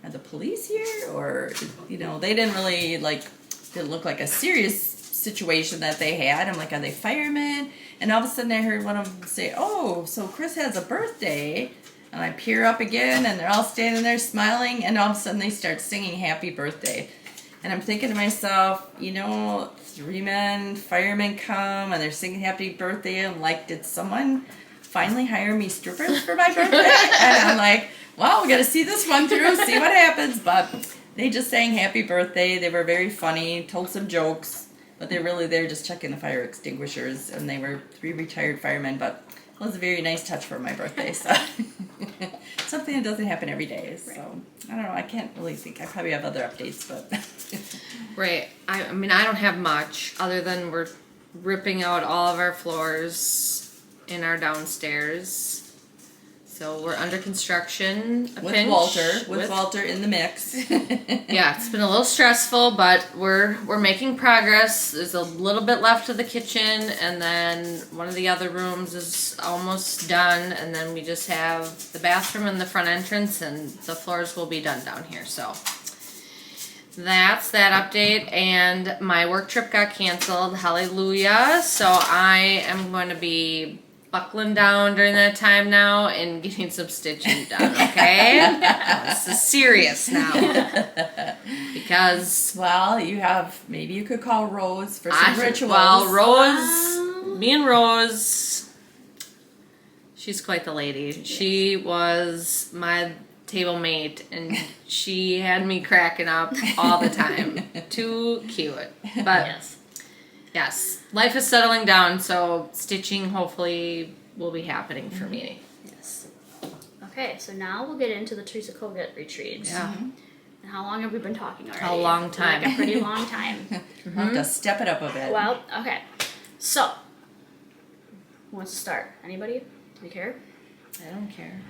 are the police here? Or, they didn't really didn't look like a serious situation that they had. I'm like, are they firemen? And all of a sudden I heard one of them say, oh, so Chris has a birthday. And I peer up again, and they're all standing there smiling, and all of a sudden they start singing happy birthday. And I'm thinking to myself, 3 men, firemen come, and they're singing happy birthday. I'm like, did someone finally hire me strippers for my birthday? And I'm like, well, we got to see this one through, see what happens. But they just sang happy birthday. They were very funny, told some jokes, but they're just checking the fire extinguishers, and they were 3 retired firemen. But it was a very nice touch for my birthday. So something that doesn't happen every day. So I don't know. I can't really think. I probably have other updates, but Right. I mean, I don't have much other than we're ripping out all of our floors in our downstairs. So we're under construction. with Walter in the mix. Yeah, it's been a little stressful, but we're making progress. There's a little bit left of the kitchen, and then one of the other rooms is almost done, and then we just have the bathroom and the front entrance, and the floors will be done down here. So that's that update, and my work trip got canceled. Hallelujah. So I am going to be buckling down during that time now and getting some stitching done, okay? This is serious now. Because Well, maybe you could call Rose for some rituals. well, Rose, me and Rose, she's quite the lady. She was my table mate, and she had me cracking up all the time. Too cute. But yes, life is settling down, so stitching hopefully will be happening for me. Yes. Okay, so now we'll get into the Teresa Kogut Retreat. Yeah. And how long have we been talking already? A long time. Like a pretty long time. We'll have to step it up a bit. Well, okay. So, who wants to start? Anybody? Do you care? I don't care.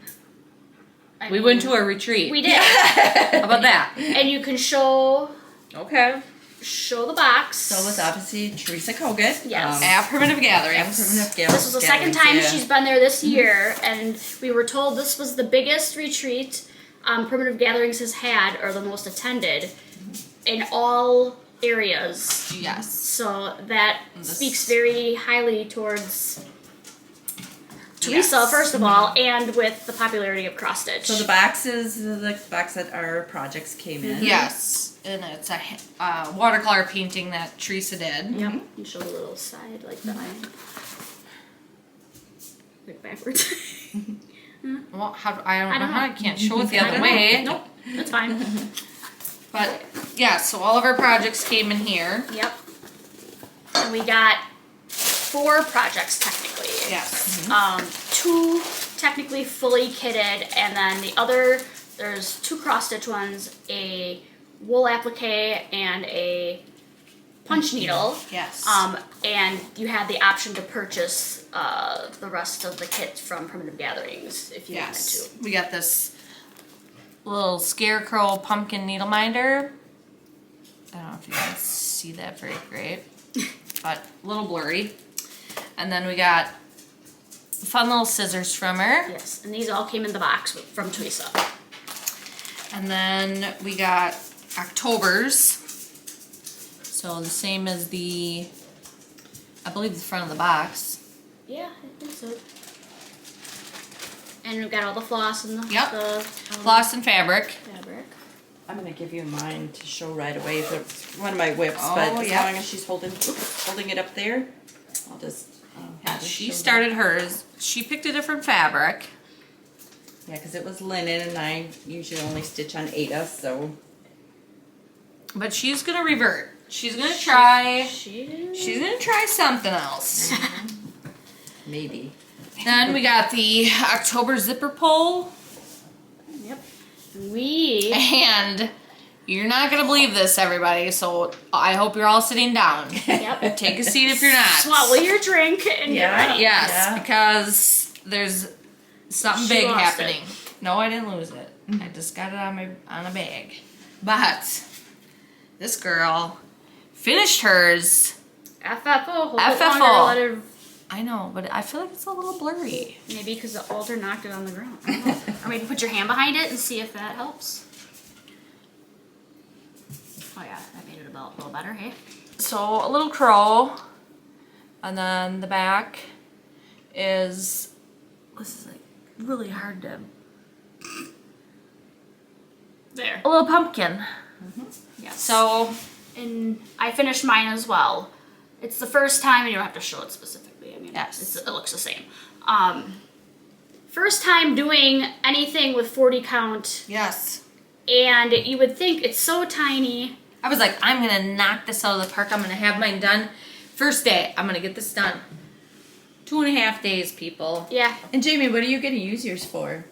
I We mean, went to a retreat. We did. How about that? And you can show the box. So it was obviously Teresa Kogut. Yes. At Primitive Gatherings. At Primitive This was the second time she's been there this year, and we were told this was the biggest retreat Primitive Gatherings has had, or the most attended, in all areas. Yes. So that speaks very highly towards Teresa, first of all, and with the popularity of cross stitch. So the box is the box that our projects came in. Yes. And it's a watercolor painting that Teresa did. Yep. You show the little side like that. Like backwards. Well, I don't know know. how I can't show it the I other don't way. know. Nope, that's fine. But yeah, so all of our projects came in here. Yep. And we got 4 projects technically. Yes. 2 technically fully kitted, and then there's 2 cross stitch ones, a wool applique and a punch needle. Yes. And you had the option to purchase the rest of the kit from Primitive Gatherings if you wanted to. We got this little scarecrow pumpkin needle minder. I don't know if you guys see that very great. but a little blurry. And then we got a fun little scissors from her. Yes, and these all came in the box from Teresa. And then we got October's. So the same as the, I believe the front of the box. Yeah, I think so. And we've got all the floss and the, Yep. the Floss and fabric. fabric. I'm gonna give you mine to show right away. It's one of my whips, Oh, but as yeah. long as she's holding it up there, I'll just. Yeah, just she show started hers. She picked a different fabric. Yeah, because it was linen, and I usually only stitch on Ada, so. But she's gonna revert. She's gonna try. She She's gonna try something else. Maybe. Then we got the October zipper pull. Yep. We And you're not gonna believe this, everybody, so I hope you're all sitting down. yep. Take a seat if you're not. Swallow your drink and get ready. Yes, Yeah. because there's something She big lost happening. No, I didn't lose it. I just got it on a bag. But this girl finished hers. FFO. Hold it FFO. longer, let it- I know, but I feel like it's a little blurry. Maybe because the altar knocked it on the ground. I don't know. Or maybe put your hand behind it and see if that helps. Oh yeah, that made it a little better, hey? So a little crow, and then the back is, this is like really hard to, There. a little pumpkin. Yes. So And I finished mine as well. It's the first time, and you don't have to show it specifically. I mean, Yes. it looks the same. First time doing anything with 40 count, yes, and you would think it's so tiny. I was like, I'm gonna knock this out of the park. I'm gonna have mine done. First day, I'm gonna get this done. 2.5 days, people. Yeah, And Jamie, what are you gonna use yours for?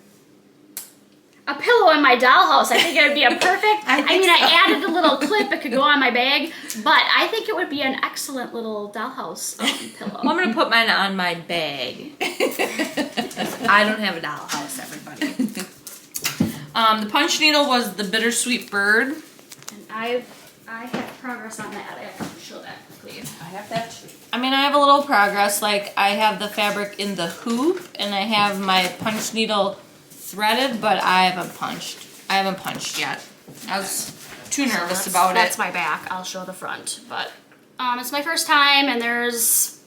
a pillow in my dollhouse. I think it would be a perfect. I think so. I added a little clip. It could go on my bag, but I think it would be an excellent little dollhouse pillow. Well, I'm gonna put mine on my bag. I don't have a dollhouse, everybody. The punch needle was the bittersweet bird. And I have progress on that. I have to show that quickly. I have that too. I mean, I have a little progress. Like, I have the fabric in the hoop, and I have my punch needle threaded, but I haven't punched yet. I was too nervous about That's it. my back. I'll show the front, but it's my first time, and there's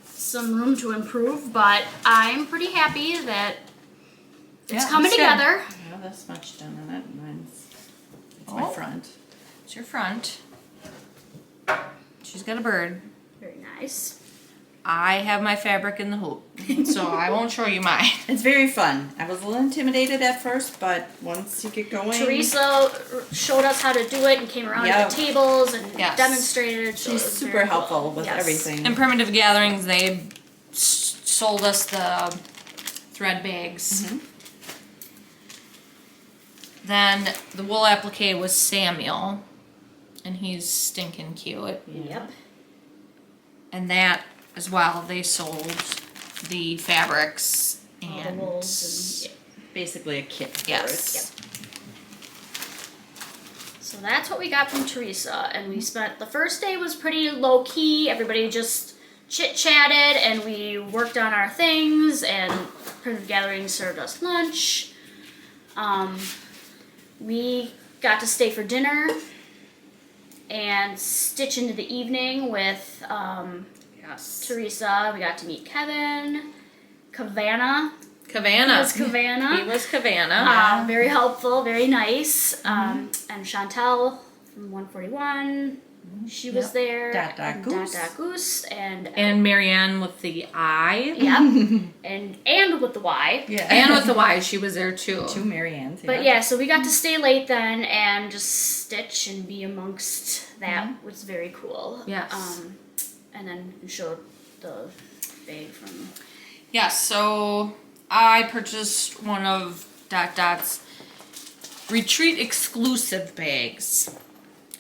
some room to improve. But I'm pretty happy that it's coming it's good. together. I have this much done on it. It's Oh. my front. It's your front. She's got a bird. Very nice. I have my fabric in the hoop, so I won't show you mine. It's very fun. I was a little intimidated at first, but once you get going, Teresa showed us how to do it and came around Yeah. to the tables and Yes. demonstrated. So she's it was super very cool. helpful with Yes. everything. In Primitive Gatherings, they sold us the thread bags. Mhm. Then the wool applique was Samuel, and he's stinking cute. Yep. And that as well, they sold the fabrics All the and wools and Basically a kit for yes. it. So that's what we got from Teresa, and we spent the first day was pretty low key. Everybody just chit chatted, and we worked on our things. And Primitive Gathering served us lunch. We got to stay for dinner and stitch into the evening with Yes. Teresa. We got to meet Kevin, Cavanna. Cavanna. He was Cavanna. He was Cavanna. Very helpful, very nice. And Chantel from 141, she was Yep. there. Dot Dot and Goose. Dot Dot Goose. And And Marianne with the eye. yep. and with the Y. Yeah. And with the Y, she was there too. Two Marianne's. But yeah, so we got to stay late then and just stitch and be amongst that, which was very cool. Yes. And then we showed the bag from. Yes, so I purchased one of Dot Dot's Retreat exclusive bags.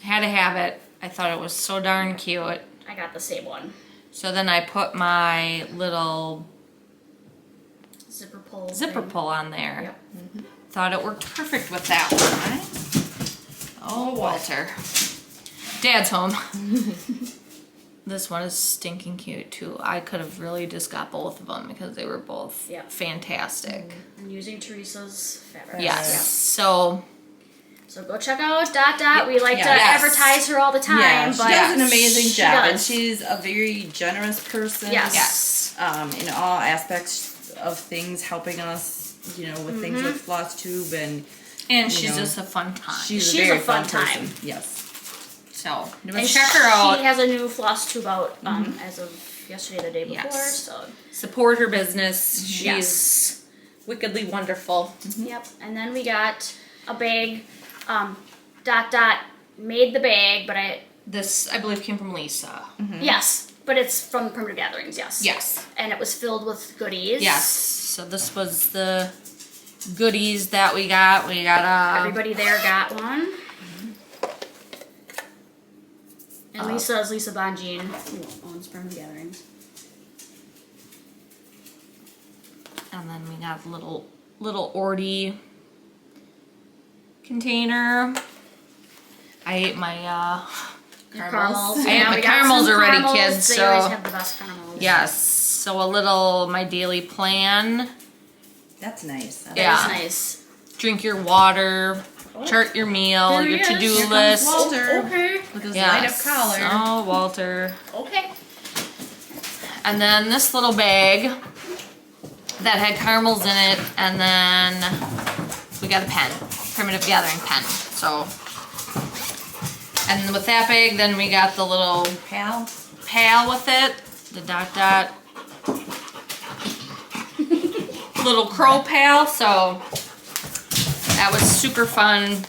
Had to have it. I thought it was so darn cute. I got the same one. So then I put my little Zipper pull. zipper thing. pull on there. Yep. Thought it worked perfect with that one. Oh, Walter. Dad's home. This one is stinking cute too. I could have really just got both of them because they were both fantastic. I'm using Teresa's fabric. Yes. So go check out Dot Dot. We like to advertise her all the time. Yeah, but she does an amazing job, and does. she's a very generous person. Yes. In all aspects of things, helping us, with things with FlossTube and she's just a fun time. She's a very fun time. Person. Yes. So and check her out. She has a new FlossTube out as of yesterday, or the day before. So support her business. She's wickedly wonderful. Yep. And then we got a bag. Dot Dot made the bag, but This, I believe, came from Lisa. Yes, but it's from Primitive Gatherings, yes. Yes. And it was filled with goodies. Yes. So this was the goodies that we got. We got everybody there got one. And Lisa Bonjean, who owns Primitive Gatherings. and then we got a little Ordy container. I ate my Caramels. I ate my caramels already, kids. They So always have the best caramels. yes. So a little my daily plan. That's nice. That is nice. Drink your water. Chart your meal. There Your he is. to-do Here comes list. Walter. Okay. With his light up Yes. collar. Oh, Walter. Okay. And then this little bag that had caramels in it, and then we got a pen, Primitive Gathering pen. So, and with that bag, then we got the little Pal. with it, the Dot Dot little crow pal. So that was super fun.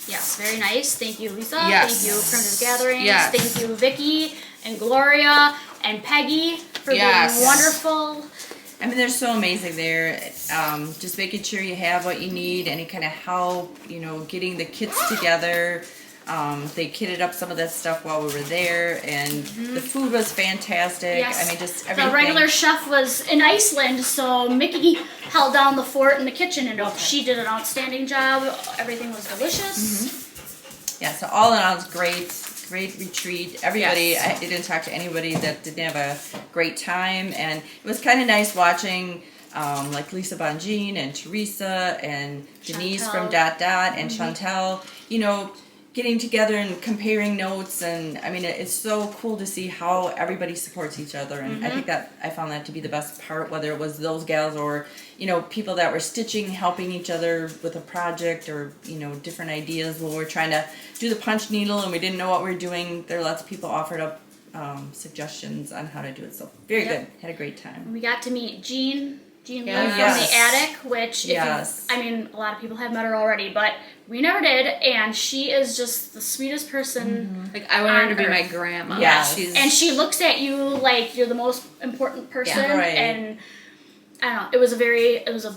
Yes, very nice. Thank you, Lisa. Yes. Thank you, Primitive Gatherings. Yes. Thank you, Vicky and Gloria and Peggy for being wonderful. I mean, they're so amazing there. Just making sure you have what you need, any kind of help, getting the kits together. They kitted up some of that stuff while we were there, and the food was fantastic. Yes. I mean, just everything. The regular chef was in Iceland, so Mickey held down the fort in the kitchen, and she did an outstanding job. Everything was delicious. Yeah, so all in all, it's great retreat. Everybody, I didn't talk to anybody that didn't have a great time, and it was kind of nice watching like Lisa Bonjean and Teresa and Denise from Dot Dot and Chantel, getting together and comparing notes. And I mean, it's so cool to see how everybody supports each other, and I think that I found that to be the best part, whether it was those gals or people that were stitching, helping each other with a project, or different ideas when we're trying to do the punch needle and we didn't know what we were doing. There are lots of people offered up suggestions on how to do it, so very good. Had a great time. We got to meet Jean Lee from Yes. the attic, which a lot of people have met her already, but we never did, and she is just the sweetest person. Like, I want her to be my grandma. Yes. And she looks at you like you're the most important person, right. and I don't know, it was a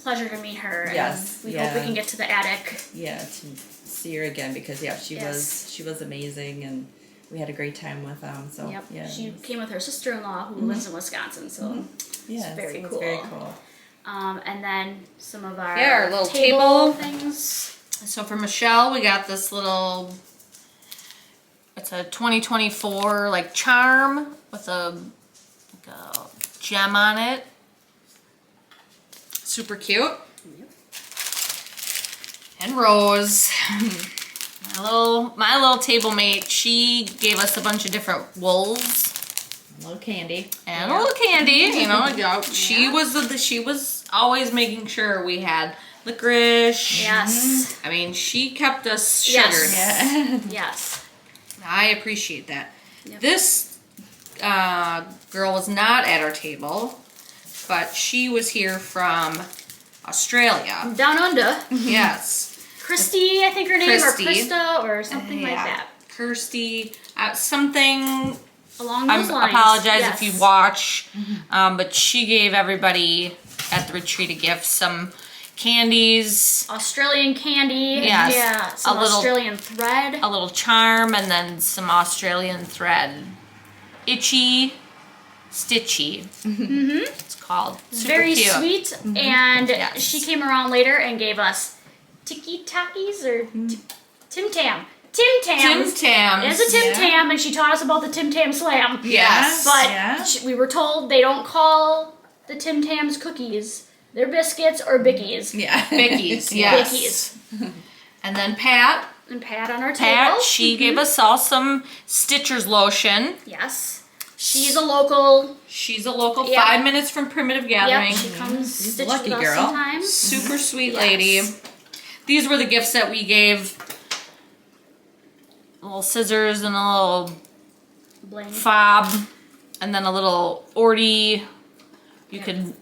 pleasure to meet her. Yes, And we hope we can get to the attic. Yeah, to see her again, because she was amazing, and we had a great time with them. So She came with her sister-in-law who lives in Wisconsin, so it's very cool. Very cool. And then some of our our little table things. So for Michelle, we got this little, it's a 2024 like charm with a gem on it. Super cute. Yep. And Rose, my little table mate, she gave us a bunch of different wools. A little candy. And a little candy, she was always making sure we had licorice. Yes. I mean, she kept us sugared. Yes. Yes. I appreciate that. Yep. This girl was not at our table, but she was here from Australia. Down under. Yes. Christy, I think her name, Christy. or Krista, or something like that. Kirsty, something. Along those I lines. apologize Yes. if you watch, but she gave everybody at the retreat a gift, some candies, Australian candy. Yes. Yeah. Some Australian thread. a little charm, and then some Australian thread. Itchy, stitchy. It's called. Super Very cute. sweet. And Yes. she came around later and gave us tiki takis or Tim Tam. Tim Tams. Tim Tams. It's a Tim Tam, and she taught us about the Tim Tam Slam. Yes. But we were told they don't call the Tim Tams cookies. They're biscuits or bickies. Yeah. Bickies, yes. Bickies. And then Pat. And Pat on our table. Pat, she gave us all some Stitcher's lotion. Yes. She's a local. She's a local, Yep. 5 minutes from Primitive Gathering. Yep, she comes She's a stitches lucky with us girl. sometimes. Super sweet Yes. lady. These were the gifts that we gave. A little scissors and a little Bling. fob. And then a little orty. You could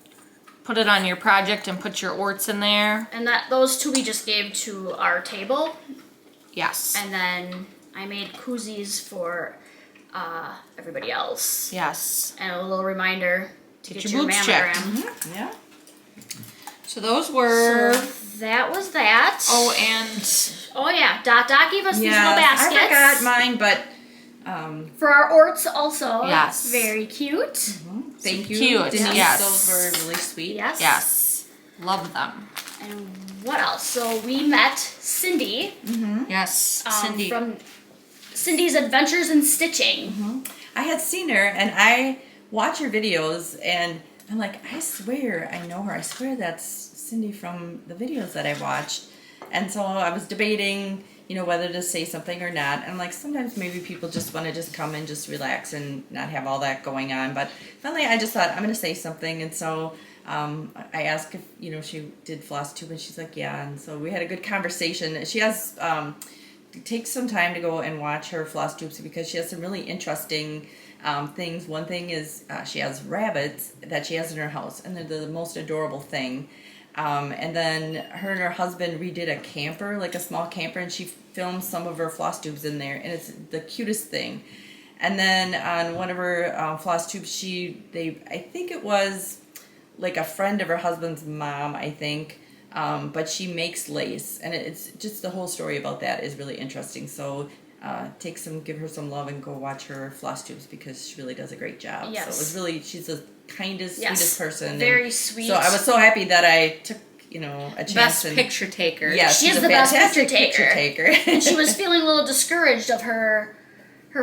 put it on your project and put your orts in there. And those two we just gave to our table. Yes. And then I made koozies for everybody else. Yes. And a little reminder to Get get your your boobs checked. mammogram. Yeah. So those were... So that was that. Oh, and... Oh yeah, Dot gave us these little Yes, baskets. I forgot mine, but For our orts also. Yes. Very cute. thank you, Cute, Denise. yes. Those were really sweet. Yes. Yes. Love them. And what else? So we met Cindy Yes. Cindy. from Cindy's Adventures in Stitching. I had seen her, and I watch her videos, and I'm like, I swear I know her. I swear that's Cindy from the videos that I watched. And so I was debating, whether to say something or not. And I'm like, sometimes maybe people just want to just come and just relax and not have all that going on. But finally, I just thought I'm going to say something. And so I asked if, she did FlossTube, and she's like, yeah. And so we had a good conversation. She has, take some time to go and watch her FlossTubes because she has some really interesting things. One thing is she has rabbits that she has in her house, and they're the most adorable thing. And then her and her husband redid a camper, like a small camper, and she filmed some of her FlossTubes in there, and it's the cutest thing. And then on one of her FlossTubes, I think it was like a friend of her husband's mom, I think, but she makes lace, and it's just the whole story about that is really interesting. So give her some love and go watch her FlossTubes because she really does a great job. Yes. So it was really, she's the kindest, sweetest person. Very and sweet. So I was so happy that I took, a chance. Best and, picture taker. Yes, She is she's the a best fantastic picture taker. And she was feeling a little discouraged of her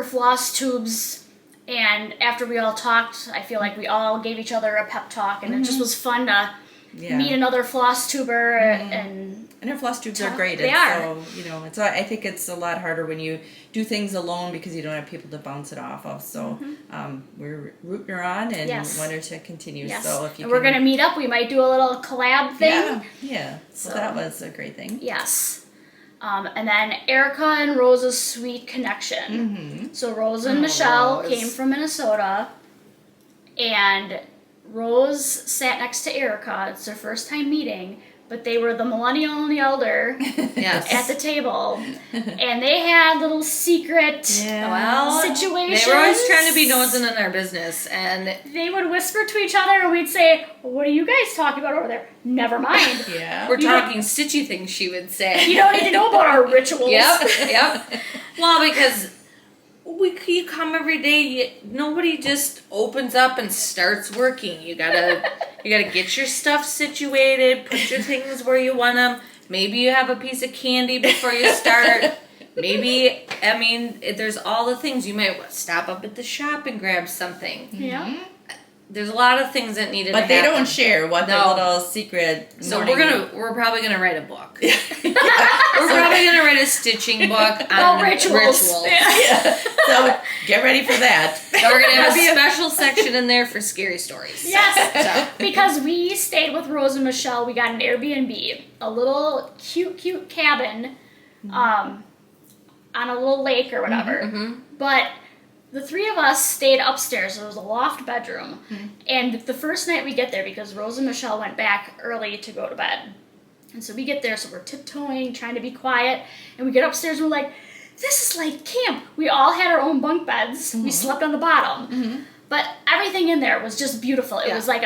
floss tubes. And after we all talked, I feel like we all gave each other a pep talk, and it just was fun to meet another floss tuber and her FlossTubes are great. They are. So, I think it's a lot harder when you do things alone because you don't have people to bounce it off of. So we're rooting her on and want her to continue. Yes. So if you we're going to meet up. We might do a little collab thing. Yeah. So that was a great thing. Yes. And then Erica and Rosa's sweet connection. So Rose and Michelle came from Minnesota, and Rose sat next to Erica. It's their first time meeting, but they were the millennial and the elder at the table, and they had little secret situations. They were always trying to be nosing in our business, and they would whisper to each other, and we'd say, "What are you guys talking about over there?" Never mind. we're talking stitchy things, she would say. You don't need to know about our rituals. Yep. Well, because you come every day. Nobody just opens up and starts working. You gotta get your stuff situated. Put your things where you want them. Maybe you have a piece of candy before you start. Maybe there's all the things. You might stop up at the shop and grab something. Yeah. There's a lot of things that needed to But happen. they don't share what their little secret. So we're probably gonna write a book. We're probably gonna write a stitching book on rituals. Yeah. So get ready for that. So we're gonna have a special section in there for scary stories. Yes, because we stayed with Rose and Michelle. We got an Airbnb, a little cute cabin, on a little lake or whatever. But the three of us stayed upstairs. It was a loft bedroom. And the first night we get there, because Rose and Michelle went back early to go to bed. And so we get there, so we're tiptoeing, trying to be quiet. And we get upstairs and we're like, this is like camp. We all had our own bunk beds. We slept on the bottom. But everything in there was just beautiful. It was like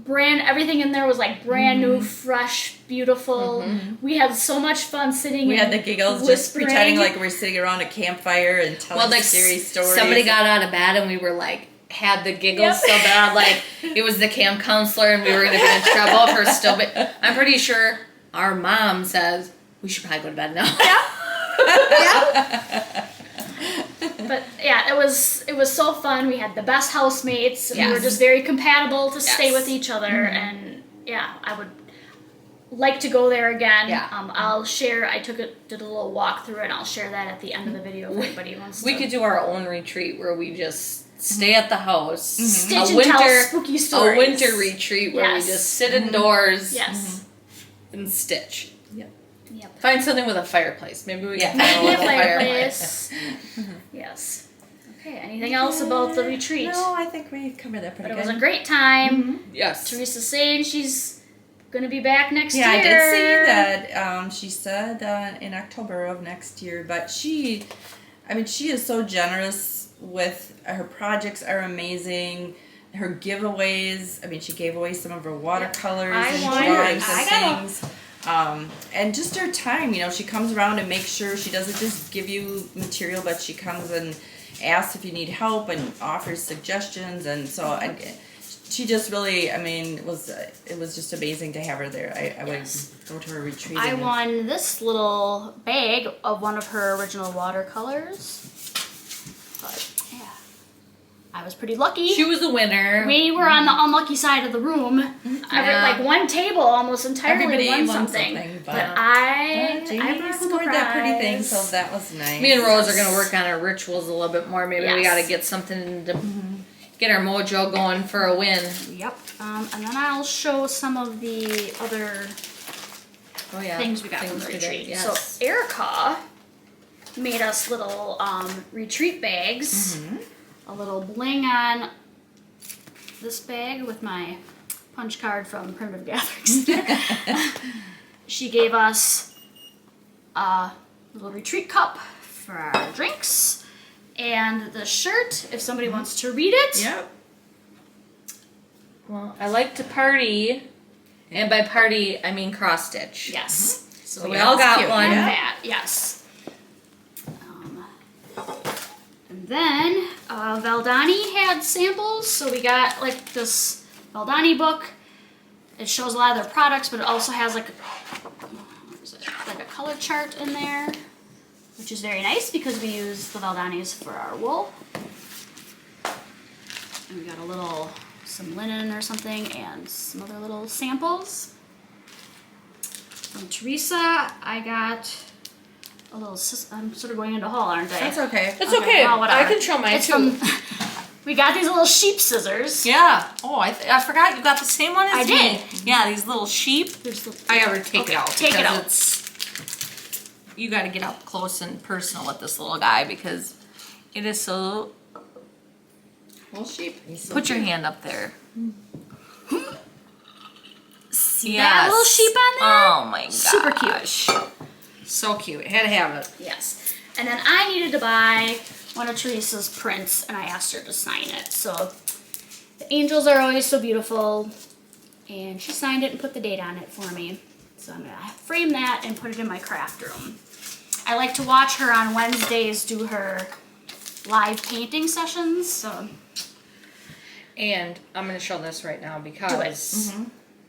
everything in there was like brand new, fresh, beautiful. We had so much fun sitting. We had the giggles, just pretending like we're sitting around a campfire and telling scary stories. Somebody got out of bed and we were like, had the giggles so bad, like it was the camp counselor and we were going to be in trouble for still. But I'm pretty sure our mom says we should probably go to bed now. But yeah, it was so fun. We had the best housemates. Yes. We were just very compatible to stay Yes. with each other, and yeah, I would like to go there again. Yeah. I'll share. I did a little walkthrough, and I'll share that at the end of the video if anybody wants. We to. could do our own retreat where we just stay at the house. Stitch and tell spooky stories. A winter retreat where we just sit indoors. Yes. And stitch. Yep. Find something with a fireplace. Maybe we can Maybe find a a little fireplace. Yes. Okay. Anything else about the retreat? No, I think we covered that pretty But it good. was a great time. Yes. Teresa's saying she's gonna be back next year. Yeah, I did see that. She said in October of next year, but she is so generous with her projects. Are amazing. Her giveaways. I mean, she gave away some of her watercolors and drawings and things. And just her time, she comes around and makes sure she doesn't just give you material, but she comes and asks if you need help and offers suggestions. And so she just really, it was just amazing to have her there. I would go to her retreat. I won this little bag of one of her original watercolors. But yeah, I was pretty lucky. She was the winner. We were on the unlucky side of the room. Like one table almost entirely Everybody won something. but I Jamie scored that pretty thing, so that was nice. Me and Rose are going to work on our rituals a little bit more. Maybe we got to get something to get our mojo going for a win. Yep. And then I'll show some of the other things we got from the retreat. Yes. So Erica made us little retreat bags. A little bling on this bag with my punch card from Primitive Gatherings. She gave us a little retreat cup for our drinks and the shirt if somebody wants to read it. Yep. Well, I like to party, and by party I mean cross stitch. Yes. So we all got one. And that, yes. And then Valdani had samples, so we got like this Valdani book. It shows a lot of their products, but it also has like a color chart in there, which is very nice because we use the Valdanis for our wool. And we got some linen or something, and some other little samples. From Teresa, I got a little. I'm sort of going into haul, aren't I? That's okay. It's okay. Well, whatever. I can show mine It's too. we got these little sheep scissors. Yeah. Oh, I forgot you got the same one as I me. did. Yeah, these little sheep. I gotta take it out. Take it out. You gotta get up close and personal with this little guy because it is so. Little sheep. Put your hand up there. See that little sheep on there? Oh my gosh. Super cute. So cute. Had to have it. Yes. And then I needed to buy one of Teresa's prints, and I asked her to sign it. So the angels are always so beautiful, and she signed it and put the date on it for me. So I'm gonna frame that and put it in my craft room. I like to watch her on Wednesdays do her live painting sessions. So. And I'm gonna show this right now because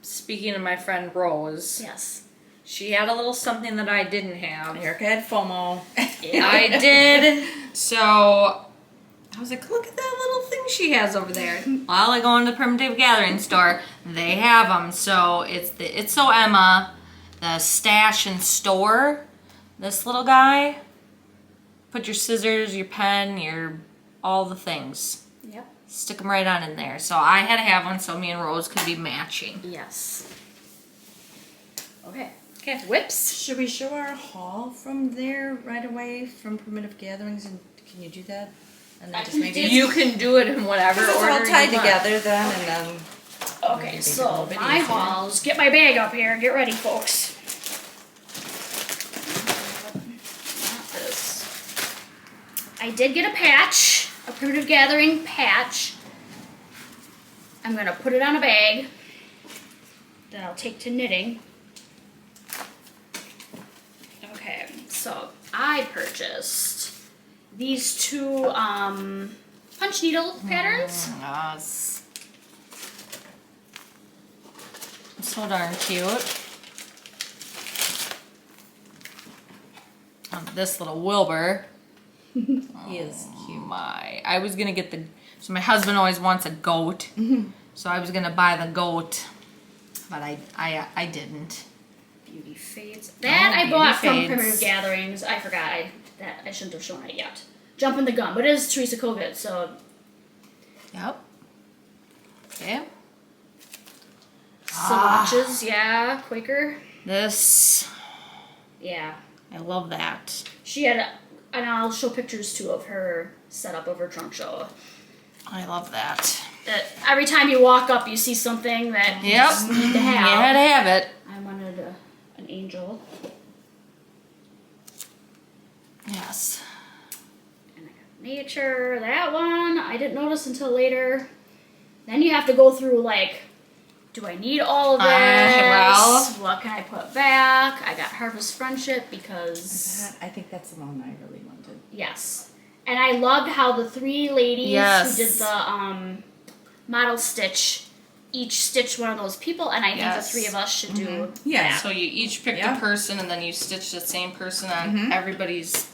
speaking of my friend Rose, Yes. she had a little something that I didn't have. Erica had FOMO. I did. So I was like, look at that little thing she has over there. While I go into the Primitive Gathering store, they have them. So it's the It's So Emma, the Stash and Store. This little guy. Put your scissors, your pen, all the things. Yep. Stick them right on in there. So I had to have one so me and Rose could be matching. Yes. Okay. Okay, whips. Should we show our haul from there right away from Primitive Gatherings? And can you do that? And then just maybe You can do it in whatever it's order all tied you want. together then, and then Okay, make it a so little bit my easier. hauls. Get my bag up here. Get ready, folks. Not this. I did get a patch, a Primitive Gathering patch. I'm gonna put it on a bag that I'll take to knitting. Okay, so I purchased these two punch needle patterns. Yes. So darn cute. Oh, this little Wilbur. He is cute. I was gonna get so my husband always wants a goat, so I was gonna buy the goat, but I didn't. Beauty Fades. That I Beauty bought from Fades. Primitive Gatherings. I forgot. I shouldn't have shown it yet. Jumping the gun, but it is Teresa Kogut, so. Yep. Okay. Swatches, yeah. Quaker. This, Yeah. I love that. She had, and I'll show pictures too of her setup of her trunk show. I love that. That every time you walk up, you see something that you Yep. just need to You have. had to have it. I wanted an angel. Yes. And I got nature, that one. I didn't notice until later. Then you have to go through, like, do I need all of this? well. What can I put back? I got Harvest Friendship because, I think that's the one I really wanted. yes. And I loved how the three ladies Yes. who did the model stitch each stitched one of those people, and I think Yes. the three of us should do Yeah. that. So you each picked Yeah. a person, and then you stitched the same person on everybody's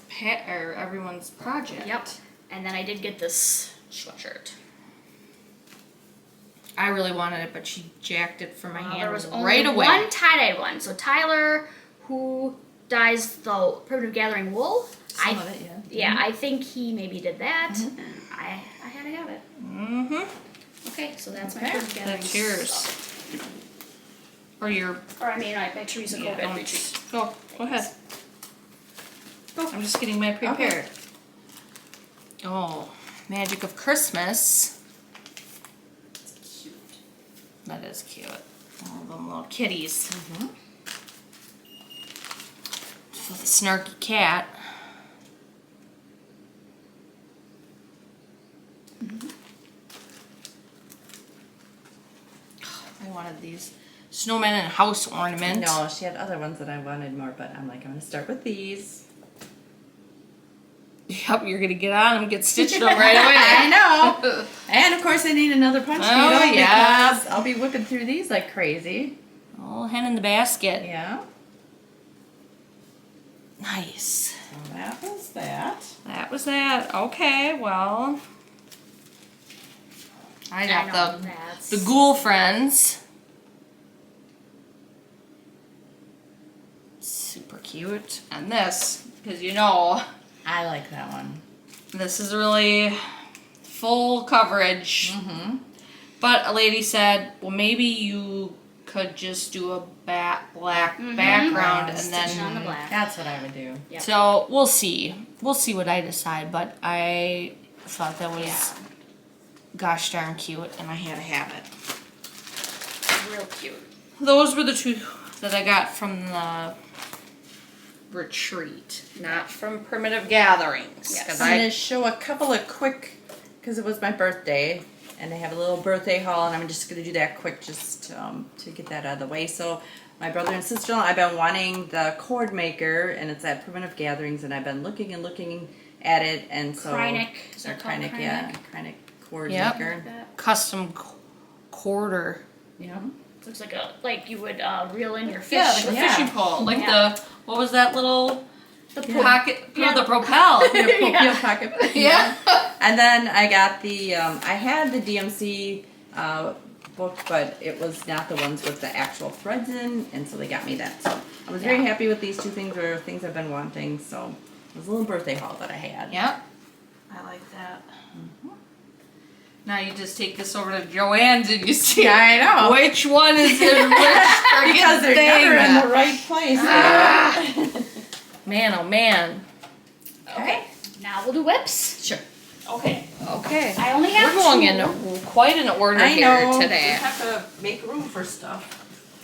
or everyone's project. Yep. And then I did get this sweatshirt. I really wanted it, but she jacked it from my hand There was only right away. one tie-dyed one. So Tyler, who dyes the Primitive Gathering wool, Some of it, yeah. yeah, I think he maybe did that. And I had to have it. Mm-hmm. Okay, so that's my Okay. Primitive Gathering That's yours. stuff. Or your Or I mean, my Teresa yeah, Kogut don't- Retreat. Go ahead. Go. I'm just getting my prepared. Oh, Magic of Christmas. It's cute. That is cute. All them little kitties. So the snarky cat. I wanted these snowmen and house ornament. No, she had other ones that I wanted more, but I'm like, I'm gonna start with these. Yep, you're gonna get on them and get stitched them right away. I know. And of course I need another punch Oh, needle yeah. because I'll be whipping through these like crazy. Oh, hen in the basket. Yeah. Nice. So that was that. That was that. Okay, well. I know, got that's- the ghoul friends. Super cute. And this, because you know, I like that one. this is really full coverage. Mm-hmm. But a lady said, well, maybe you could just do a black background and Stitch on the then. black. That's what I would do. Yep. So we'll see. We'll see what I decide. But I thought that was Yeah. gosh darn cute, and I had to have it. Real cute. Those were the two that I got from the retreat, not from Primitive Gatherings. Yes. 'Cause I'm I gonna show a couple of quick, because it was my birthday, and they have a little birthday haul, and I'm just gonna do that quick just to get that out of the way. So my brother and sister-in-law, I've been wanting the cord maker, and it's at Primitive Gatherings, and I've been looking and looking at it, and so Kreinik. Is that called Kreinik, yeah, Kreinik cord Yep. maker. Like that. custom quarter. Yeah. Looks like you would reel in your fish. Yeah, like a Yeah. fishing pole, like Yeah. the what was that little The pocket? Yeah. No, the propel. Peel pocket. Yeah. And then I got the, I had the DMC book, but it was not the ones with the actual threads in, and so they got me that. So I was very Yeah. happy with these two things, or things I've been wanting, so it was a little birthday haul that I had. Yep. I like that. Now you just take this over to Joann's and you see Yeah, I know. which one is in which Because they're thing. never in the right place. Man, oh man. Okay. Now we'll do whips. Sure. Okay. Okay. I only have We're going two. in quite an order I here know. today. We have to make room for stuff.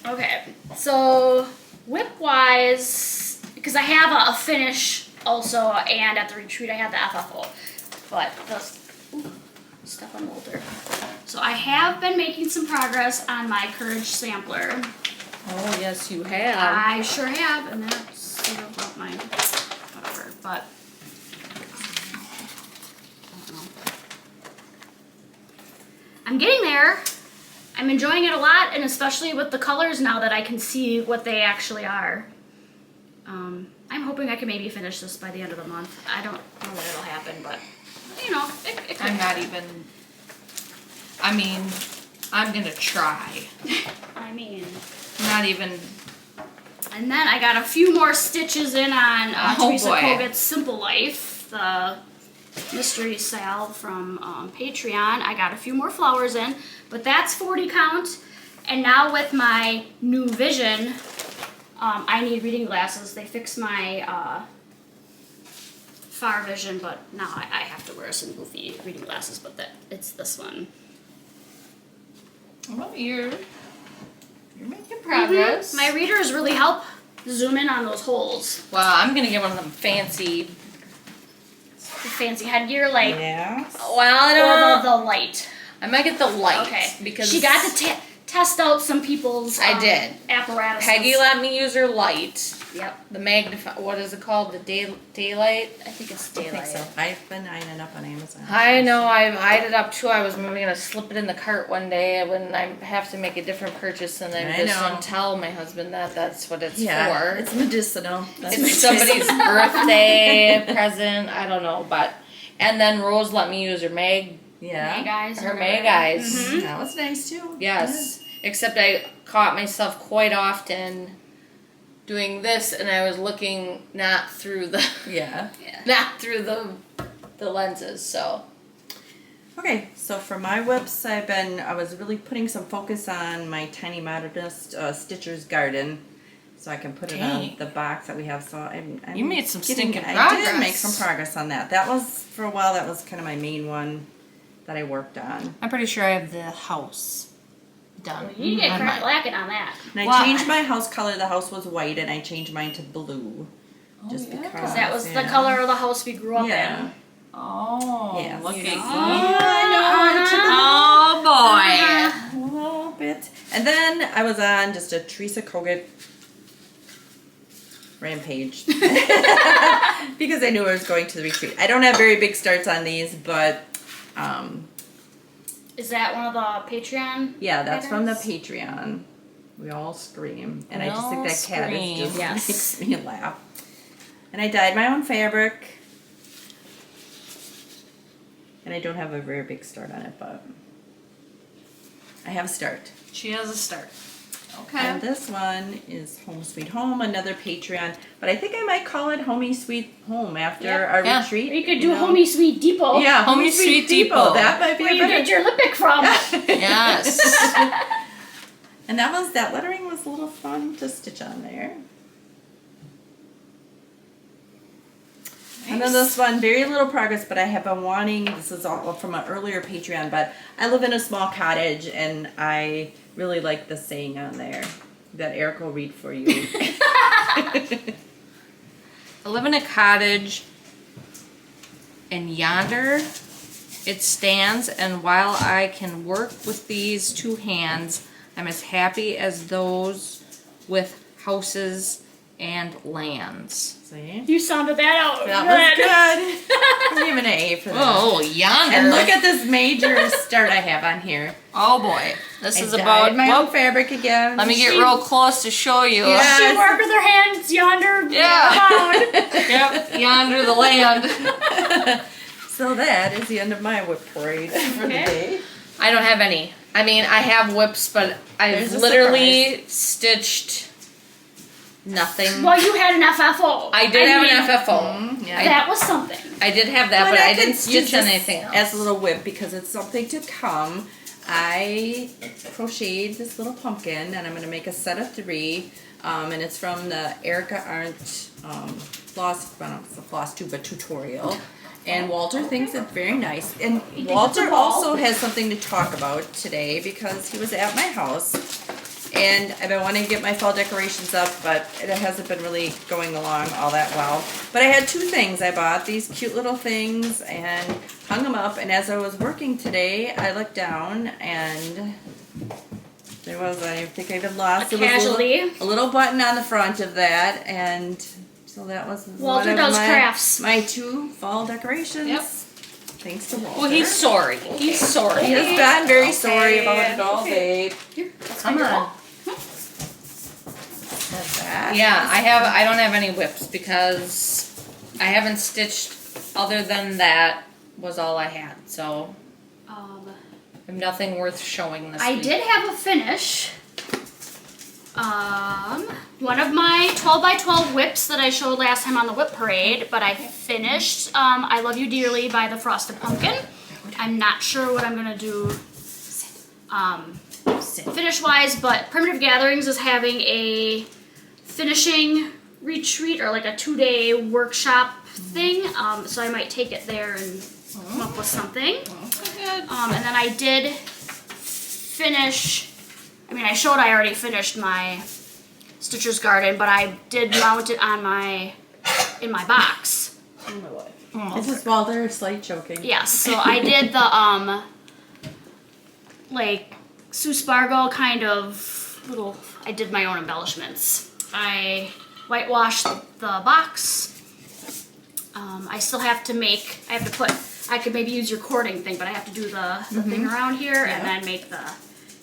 Okay. So whip wise, because I have a finish also, and at the retreat I had the FFO, but the stuff on Walter. So I have been making some progress on my Courage sampler. Oh yes, you have. I sure have, and that's sort of what my whatever, but I don't know. I'm getting there. I'm enjoying it a lot, and especially with the colors now that I can see what they actually are. I'm hoping I can maybe finish this by the end of the month. I don't know that it'll happen, but you know, it could I'm not happen. even. I mean, I'm gonna try. I mean, Not even. and then I got a few more stitches in on Oh, Teresa boy. Kogut's Simple Life, the mystery salve from Patreon. I got a few more flowers in, but that's 40 count. And now with my new vision, I need reading glasses. They fixed my far vision, but now I have to wear some goofy reading glasses, but it's this one. Well, you're making progress. My readers really help zoom in on those holes. Well, I'm gonna get one of them fancy. The fancy headgear, like, Yeah. Well, I don't know. or the light. I might get the light. Okay. Because she got to test out some people's I did. apparatus. Peggy let me use her light. Yep. The magnify. What is it called? The daylight. I think it's I think daylight. so. I've been eyeing it up on Amazon. I know. I've eyed it up too. I was maybe gonna slip it in the cart one day when I have to make a different purchase, and I just know. don't tell my husband that that's what it's Yeah, for. it's medicinal. That's It's somebody's birthday present. I don't know, but and then Rose let me use her Hey Yeah. guys. her May guys. Mhm. That was nice too. Yes. Except I caught myself quite often doing this, and I was looking not through the Yeah. not through the lenses. So Okay, so for my whips, I was really putting some focus on my Tiny Modernist Stitcher's Garden, so I can put it on Dang. the box that we have. So I'm You made some getting- stinking I progress. did make some progress on that. That was, for a while, that was kind of my main one that I worked on. I'm pretty sure I have the house done. Well, you get on crap mine. lacking on that. And Well, I changed my house color. The house was white, and I changed mine to blue. Just yeah. because. Because that was the yeah. color of the house we grew up Yeah. in. Oh, Yeah, look you at you. know. I Oh boy. know. A little bit. And then I was on just a Teresa Kogut rampage because I knew I was going to the retreat. I don't have very big starts on these, but Is that one of the Patreon? yeah, that's from the items? Patreon. We all scream, and We I just think all that cat scream. is just Yes. makes me laugh. And I dyed my own fabric, and I don't have a very big start on it, but I have a start. She has a start. Okay. And this one is Home Sweet Home, another Patreon. But I think I might call it Homey Sweet Home after Yeah. our Yeah. retreat. Or you could do know? Homey Sweet Depot. Yeah, Homey Sweet Depot. That might be Where a you better. get your Lippic from. Yes. And that lettering was a little fun to stitch on there. And then this one, very little progress, but I have been wanting, this is all from an earlier Patreon, but I live in a small cottage, and I really like the saying on there that Eric will read for you. I live in a cottage, and yonder it stands, and while I can work with these two hands, I'm as happy as those with houses and lands. See? You sounded that out. That was good. I'm giving an A for that. Oh, yonder. And look at this major start I have on here. Oh boy. This I is dyed about my own whoop, fabric again. let me get real close to show you. Yeah. She worked with her hands yonder. Yeah. Around. Yep, yonder the land. So that is the end of my whip parade for the Okay. day. I don't have any. I mean, I have whips, but I've There's a literally stitched nothing. Well, you had an FFO. I did have mean, an FFO. Yeah. That was something. I did have that, but I didn't could use stitch this anything else. as a little whip because it's something to come. I crocheted this little pumpkin, and I'm going to make a set of 3. And it's from the Erica Arndt FlossTube tutorial. And Walter thinks it's very nice. And thinks Walter it's a ball. also has something to talk about today because he was at my house. And I've been wanting to get my fall decorations up, but it hasn't been really going along all that well. But I had 2 things. I bought these cute little things and hung them up. And as I was working today, I looked down and there was, I think I even lost A it was casualty. a little button on the front of that. And so that was Walter one of does crafts. my 2 fall decorations. Yep. Thanks to Walter. Well, he's sorry. He's sorry. He has been very sorry Okay. about it all day. Here, let's Come find your on. ball. That's that. that. Yeah, I don't have any whips because I haven't stitched other than that was all I had. So I have nothing worth showing this I week. did have a finish. One of my 12 by 12 whips that I showed last time on the whip parade, but I finished I Love You Dearly by the Frosted Pumpkin. I'm not sure what I'm gonna do finish wise, but Primitive Gatherings is having a finishing retreat or like a 2-day workshop thing, so I might take it there and come up with something. And then I did finish, I showed I already finished my Stitcher's Garden, but I did mount it on in my box. This is Walter slight choking. Yes, so I did the like Sue Spargo kind of little, I did my own embellishments. I whitewashed the box. I still have to I could maybe use your cording thing, but I have to do the thing around here and then make the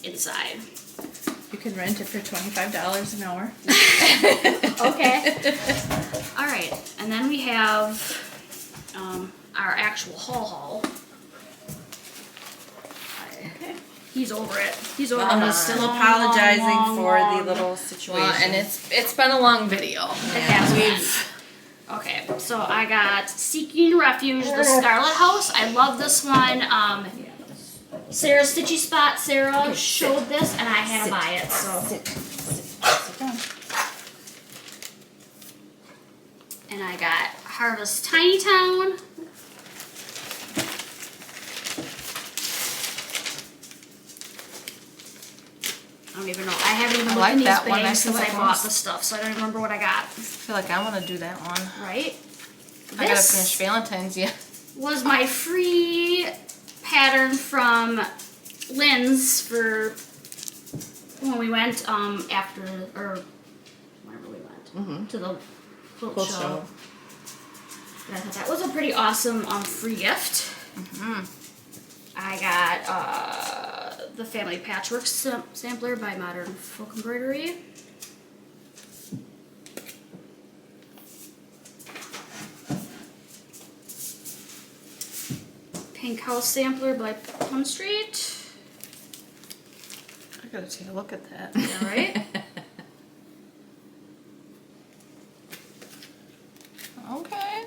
inside. You can rent it for $25 an hour. Okay. All right, and then we have our actual haul. Okay. He's over it. He's over I'm the still long, apologizing long, for long- the little situation. Well, and it's been a long video. It has been. Okay, so I got Seeking Refuge, the Scarlet House. I love this one. Sarah's Stitchy Spot. Sarah showed this, and I had to buy it. So. Sit down. And I got Harvest Tiny Town. I don't even know. I haven't even looked like in these that one. I bags since feel I like bought most- the stuff, so I don't even remember what I got. I feel like I want to do that one. Right? I gotta This finish Valentine's yet. was my free pattern from Lynn's for when we went after or whenever we went to the quilt show. And I thought that was a pretty awesome free gift. I got the Family Patchwork Sampler by Modern Folk Embroidery. Pink House Sampler by Plum Street. I gotta take a look at that. All right. Okay.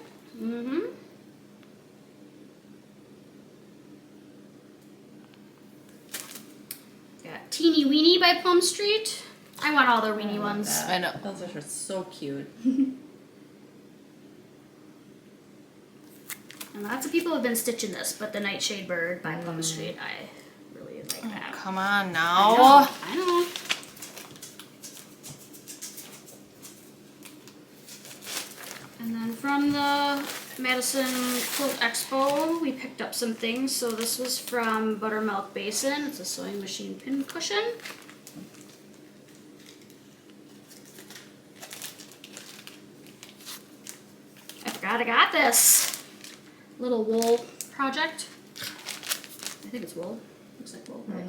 Got Teeny Weeny by Plum Street. I want all their weenie ones. I know. Those are so cute. And lots of people have been stitching this, but the Nightshade Bird by Plum Street, I really like that. Come on I now. know. And then from the Madison Quilt Expo, we picked up some things. So this was from Buttermilk Basin. It's a sewing machine pin cushion. I forgot I got this little wool project. I think it's wool. Looks like wool, right?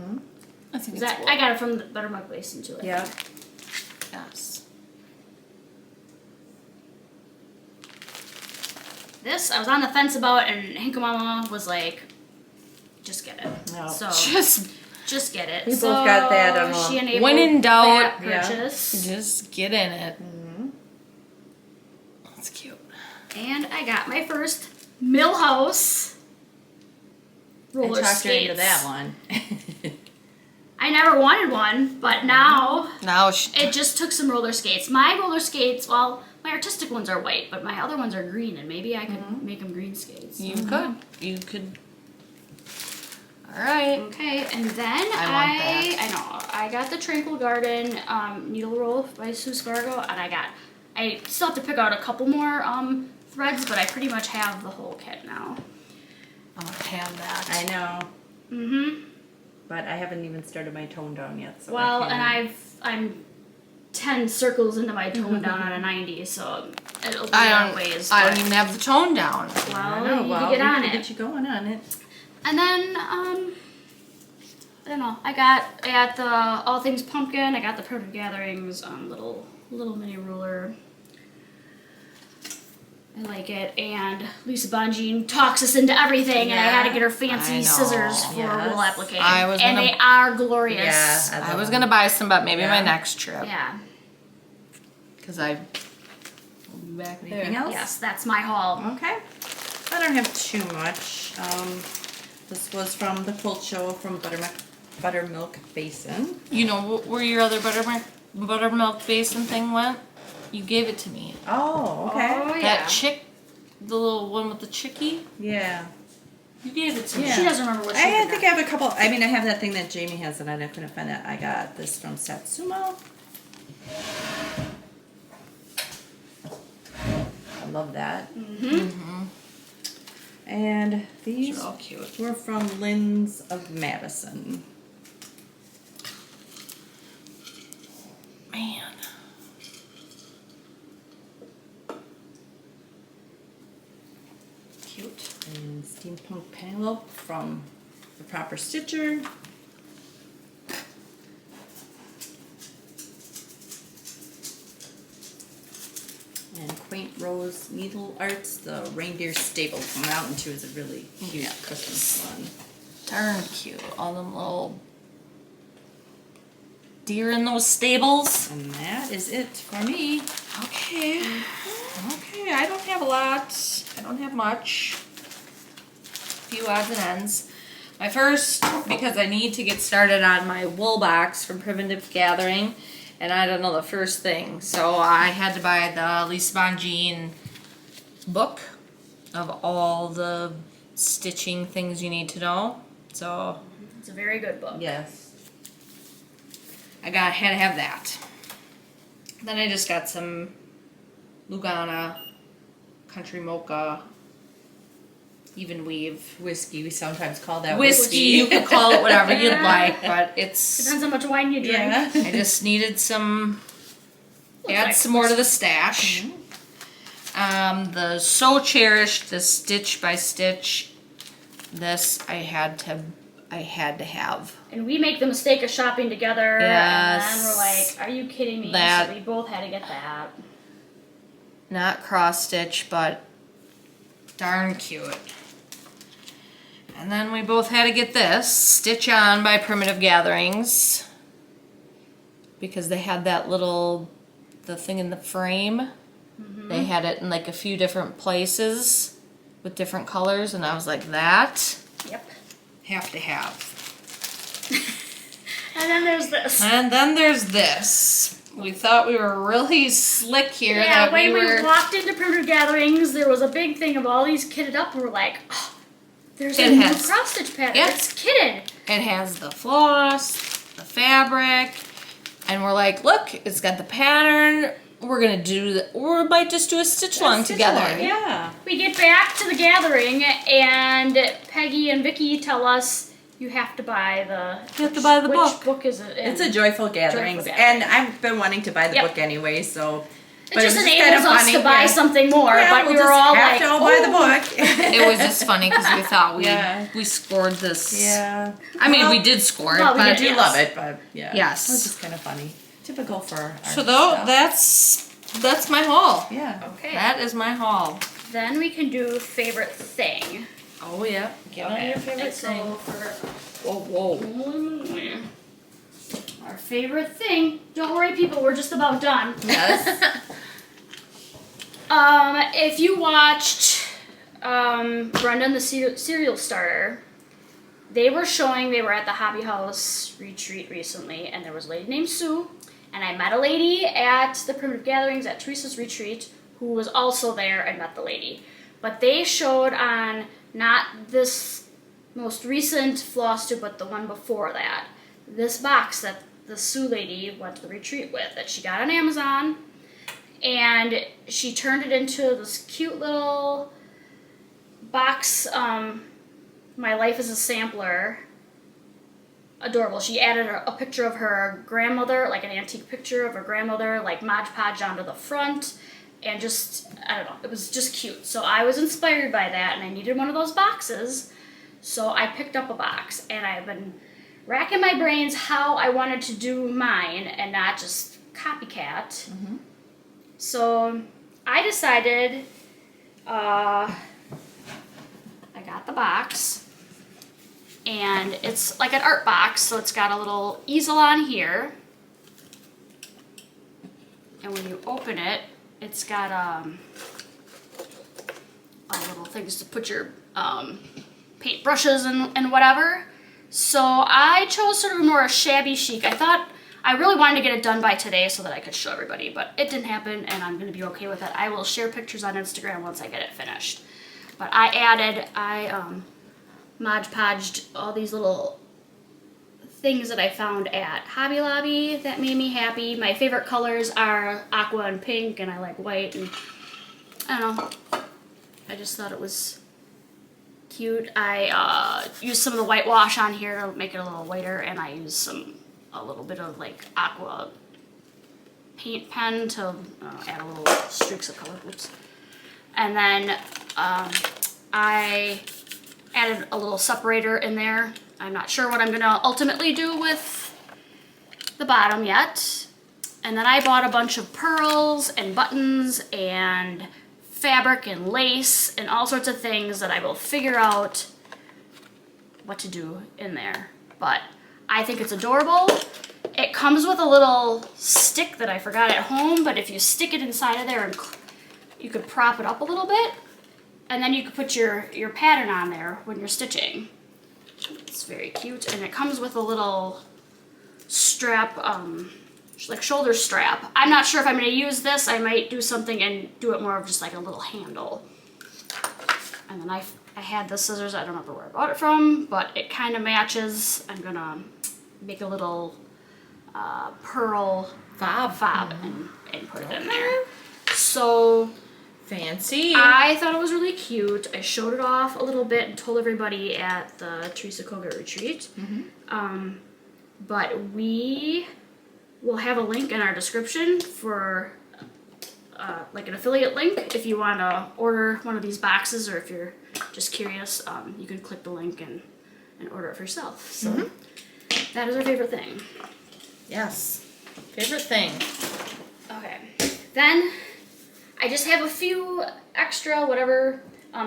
I think Is it's that, wool. I got it from the Buttermilk Basin too. Yeah. Yes. This I was on the fence about, and Hinkamama was like, "Just get it." No. So just get it. We both got that, She enabled when in doubt, that yeah. purchase, Just get in it. That's cute. and I got my first Millhouse roller I talked her skates. into that one. I never wanted one, but now Now it just took some roller skates. My roller skates, well, my artistic ones are white, but my other ones are green, and maybe I could make them green skates. you could. You could. All right. Okay, and then I I got the Tranquil Garden needle roll by Sue Spargo, and I still have to pick out a couple more threads, but I pretty much have the whole kit now. I'm gonna have that. I know, Mm-hmm. but I haven't even started my tone down yet. So Well, I and I'm 10 circles into my tone down on a 90, so it'll be I a don't. ways. I but- don't even have the tone down. Well, I know. you Well, can get we on can it. get you going on it. And then, I don't know, I got at the All Things Pumpkin, I got the Primitive Gatherings little little mini ruler. I like it. And Lisa Bonjean talks us into everything, and I had to get her I fancy know, scissors for yes. wool applique. I was and gonna- they are glorious. Yeah, I was gonna buy some, but maybe my Yeah. next trip. Yeah. Because I will be back there. Anything else? Yes, that's my haul. Okay. I don't have too much. This was from the quilt show from Buttermilk Basin. You know where your other buttermilk basin thing went? You gave it to me. Oh, okay. Oh, yeah. That chick, the little one with the chickie, Yeah. you gave it to me. Yeah. She doesn't remember what she I did. think I have a couple. I mean, I have that thing that Jamie has, and I couldn't find that. I got this from Satsuma. I love that. And these They're all cute. were from Lynn's of Madison. Man. Cute. And Steampunk Penelope from The Proper Stitcher. And Quaint Rose Needle Arts, the Reindeer Stable from Mountain 2 is a really cute Christmas one. Darn cute. All them little deer in those stables. And that is it for me. Okay. Okay, I don't have a lot. I don't have much. A few odds and ends. My first, because I need to get started on my wool box from Primitive Gathering, and I don't know the first thing. So I had to buy the Lisa Bonjean book of all the stitching things you need to know. So It's a very good book. Yes. had to have that. Then I just got some Lugana, Country Mocha, Even Weave. Whiskey, we sometimes call that Whiskey, you could call it whatever you'd like, but it's, Depends how much wine you drink. Yeah. I just needed some, Looks add like some more to the stash. The So Cherished, the Stitch by Stitch, this I had to have. And we make the mistake of shopping together, Yes. and then we're like, "Are you kidding me?" That- So we both had to get that. Not cross stitch, but darn cute. And then we both had to get this, Stitch On by Primitive Gatherings. Because they had that little, the thing in the frame. They had it in like a few different places with different colors, and I was like, that Yep. have to have. And then there's this. And then there's this. We thought we were really slick here. Yeah, that when we we were. walked into Primitive Gatherings, there was a big thing of all these kitted up, and we're like, "Oh, there's It a new has- cross stitch pattern. Yeah. It's kitted." It has the floss, the fabric, and we're like, look, it's got the pattern. We're gonna do we might just do a stitch along together. Yeah. We get back to the gathering, and Peggy and Vicky tell us you have to buy the. You have to buy the which book. book is it? In? It's a Joyful Gatherings, Joyful Gatherings. and I've been wanting to buy the Yep. book anyway, so. It but just was enables kinda us funny, to buy yeah. something more, Yeah, but we'll we were just all have like, to all buy the "Oh." book. It was just funny because we thought Yeah. we scored this. Yeah. I mean, Well, we did score it, well, we but I did, do yes. love it, but yeah. Yes. It was just kind of funny. Typical for our so though stuff. that's my haul. Yeah. Okay. That is my haul. Then we can do favorite thing. Oh yeah. Give me your favorite Let's thing. go for Whoa. our favorite thing. Don't worry, people. We're just about done. Yes. If you watched Brendan the Cereal Starter, they were at the Hobby House retreat recently, and there was a lady named Sue, and I met a lady at the Primitive Gatherings at Teresa's retreat who was also there and met the lady. But they showed on not this most recent FlossTube, but the one before that, this box that the Sue lady went to the retreat with that she got on Amazon. And she turned it into this cute little box, My Life as a Sampler. Adorable. She added a picture of her grandmother, like an antique picture of her grandmother, like Mod Podge onto the front. And just, I don't know, it was just cute. So I was inspired by that, and I needed one of those boxes. So I picked up a box, and I've been racking my brains how I wanted to do mine and not just copycat. So I decided, I got the box, and it's like an art box, so it's got a little easel on here, and when you open it, it's got little things to put your paint brushes and whatever. So I chose sort of more a shabby chic. I thought I really wanted to get it done by today so that I could show everybody, but it didn't happen, and I'm going to be okay with it. I will share pictures on Instagram once I get it finished. But I Mod Podged all these little things that I found at Hobby Lobby that made me happy. My favorite colors are aqua and pink, and I like white, and I don't know. I just thought it was cute. I used some of the whitewash on here to make it a little whiter, and I used a little bit of like aqua paint pen to add a little streaks of color. Oops. And then I added a little separator in there. I'm not sure what I'm gonna ultimately do with the bottom yet. And then I bought a bunch of pearls and buttons and fabric and lace and all sorts of things that I will figure out what to do in there. But I think it's adorable. It comes with a little stick that I forgot at home, but if you stick it inside of there, and you could prop it up a little bit, and then you could put your pattern on there when you're stitching. It's very cute, and it comes with a little strap, like shoulder strap. I'm not sure if I'm going to use this. I might do something and do it more of just like a little handle. And then I had the scissors. I don't remember where I bought it from, but it kind of matches. I'm going to make a little pearl fob and put it in there. So fancy. I thought it was really cute. I showed it off a little bit and told everybody at the Teresa Kogut Retreat. But we will have a link in our description for like an affiliate link if you want to order one of these boxes, or if you're just curious, you can click the link and order it for yourself. So that is our favorite thing. Yes. Favorite thing. Okay. Then I just have a few extra whatever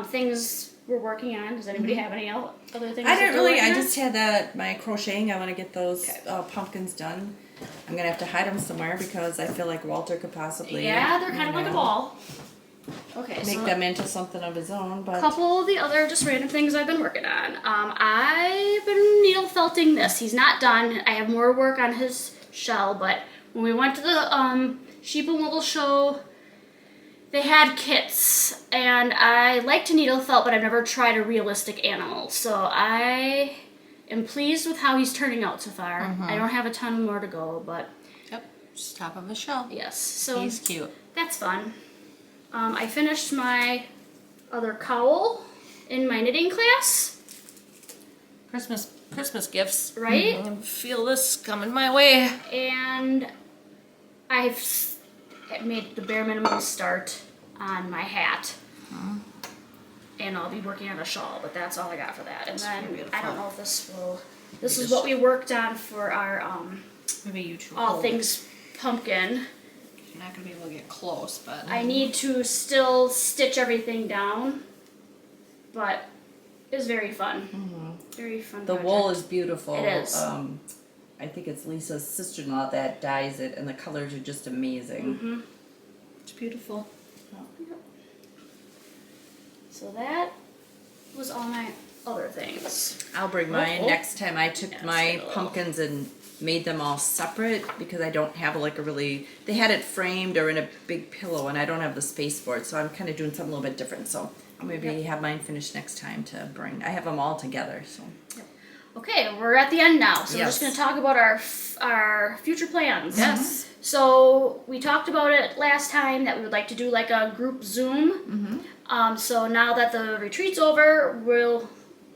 things we're working on. Does anybody have any other things? I didn't really. I just had my crocheting. I want to get those pumpkins done. I'm gonna have to hide them somewhere because I feel like Walter could possibly. Yeah, they're kind of like a ball. Okay, make them into something of his own. But a couple of the other just random things I've been working on. I've been needle felting this. He's not done. I have more work on his shell, but when we went to the Sheep and Wool show, they had kits, and I like to needle felt, but I've never tried a realistic animal. So I am pleased with how he's turning out so far. I don't have a ton more to go, but Yep, just top of a shell. yes, so He's cute. that's fun. I finished my other cowl in my knitting class. Christmas gifts. Right? I can feel this coming my way. And I've made the bare minimum start on my hat. And I'll be working on a shawl, but that's all I got for that. And then I don't know if this will. This is what we worked on for our Maybe you two. all things pumpkin. You're not gonna be able to get close, but I need to still stitch everything down, but it's very fun. Very fun. the wool is beautiful. It is. I think it's Lisa's sister-in-law that dyes it, and the colors are just amazing. it's beautiful. So that was all my other things. I'll bring mine next time. I took my little- pumpkins and made them all separate because I don't have like a really. They had it framed or in a big pillow, and I don't have the space for it, so I'm kind of doing something a little bit different. So I'll maybe have mine finished next time to bring. I have them all together, so. Okay, we're at the end now, so we're just Yes. going to talk about our future plans. Yes. So we talked about it last time that we would like to do like a group Zoom. So now that the retreat's over, we'll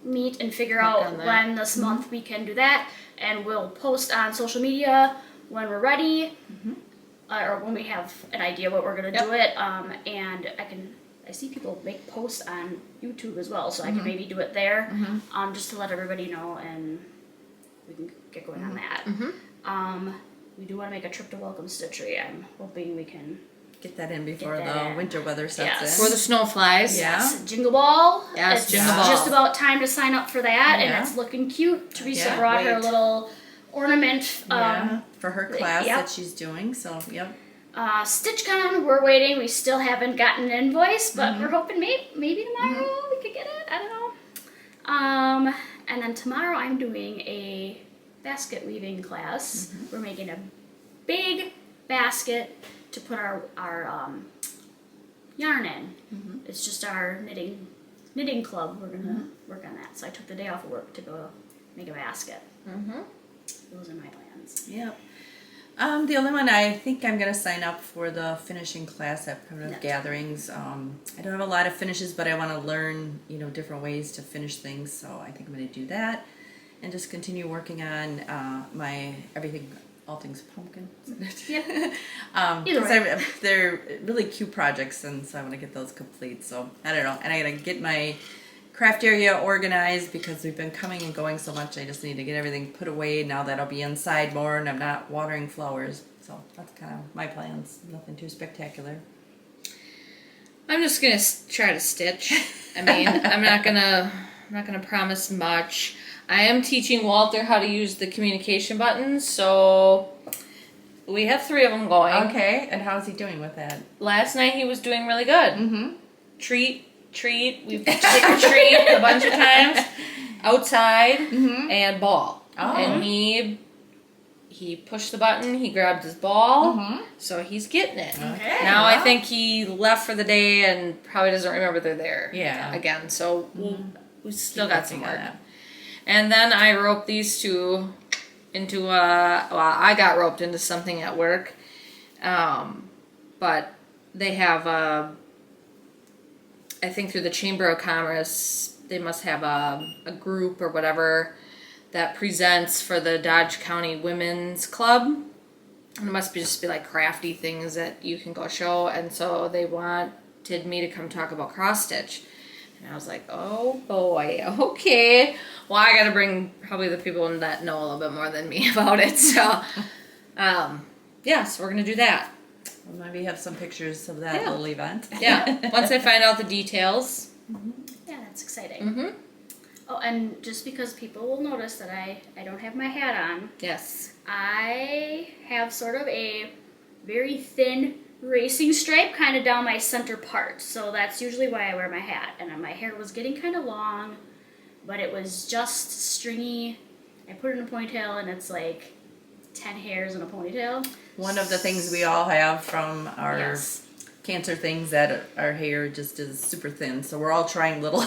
meet and figure out on that. when this month we can do that, and we'll post on social media when we're ready, or when we have an idea what we're gonna do it. And I see people make posts on YouTube as well, so I can maybe do it there, just to let everybody know, and we can get going on that. we do want to make a trip to Welcome Stitchery. I'm hoping we can Get that in before Get that the in. winter weather sets Yes. in. Before the snow flies. Yeah. Jingle Ball. Yes, It's Jingle Ball. just about time to sign up for that, Yeah. and it's looking cute. Teresa Yeah, brought her wait. little ornament. Yeah, for her class yep. that she's doing. So, yep. StitchCon, we're waiting. We still haven't gotten an invoice, but we're hoping maybe tomorrow we could get it. I don't know. And then tomorrow I'm doing a basket weaving class. We're making a big basket to put our yarn in. It's just our knitting club. We're gonna work on that. So I took the day off of work to go make a basket. Those are my plans. Yep. The only one I think I'm gonna sign up for the finishing class at Primitive Gatherings. I don't have a lot of finishes, but I want to learn, different ways to finish things. So I think I'm gonna do that, and just continue working on my all things pumpkin. Yep. Because they're really cute projects, and so I want to get those complete. So I don't know, and I gotta get my craft area organized because we've been coming and going so much. I just need to get everything put away now that I'll be inside more and I'm not watering flowers. So that's kind of my plans. Nothing too spectacular. I'm just gonna try to stitch. I mean, I'm not gonna promise much. I am teaching Walter how to use the communication buttons, so we have 3 of them going. Okay, and how's he doing with that? Last night he was doing really good. Mm-hmm. Treat. We've taken treat a bunch of times outside and ball. Oh. And he pushed the button. He grabbed his ball, so he's getting it. Okay. Now I think he left for the day and probably doesn't remember they're there. Yeah. Again, so we still got some work. that. And then I roped these 2 into I got roped into something at work, but they have I think through the Chamber of Commerce, they must have a group or whatever that presents for the Dodge County Women's Club. And it must just be like crafty things that you can go show. And so they wanted me to come talk about cross stitch. And I was like, oh boy, okay. Well, I got to bring probably the people that know a little bit more than me about it. So, yeah, so we're going to do that. Well, maybe have some pictures of that little event. Yeah, once I find out the details. Yeah, that's exciting. Oh, and just because people will notice that I don't have my hat on, Yes. I have sort of a very thin racing stripe kind of down my center part. So that's usually why I wear my hat. And my hair was getting kind of long, but it was just stringy. I put it in a ponytail, and it's like 10 hairs in a ponytail. One of the things we all have from our Yes. cancer things that our hair just is super thin. So we're all trying little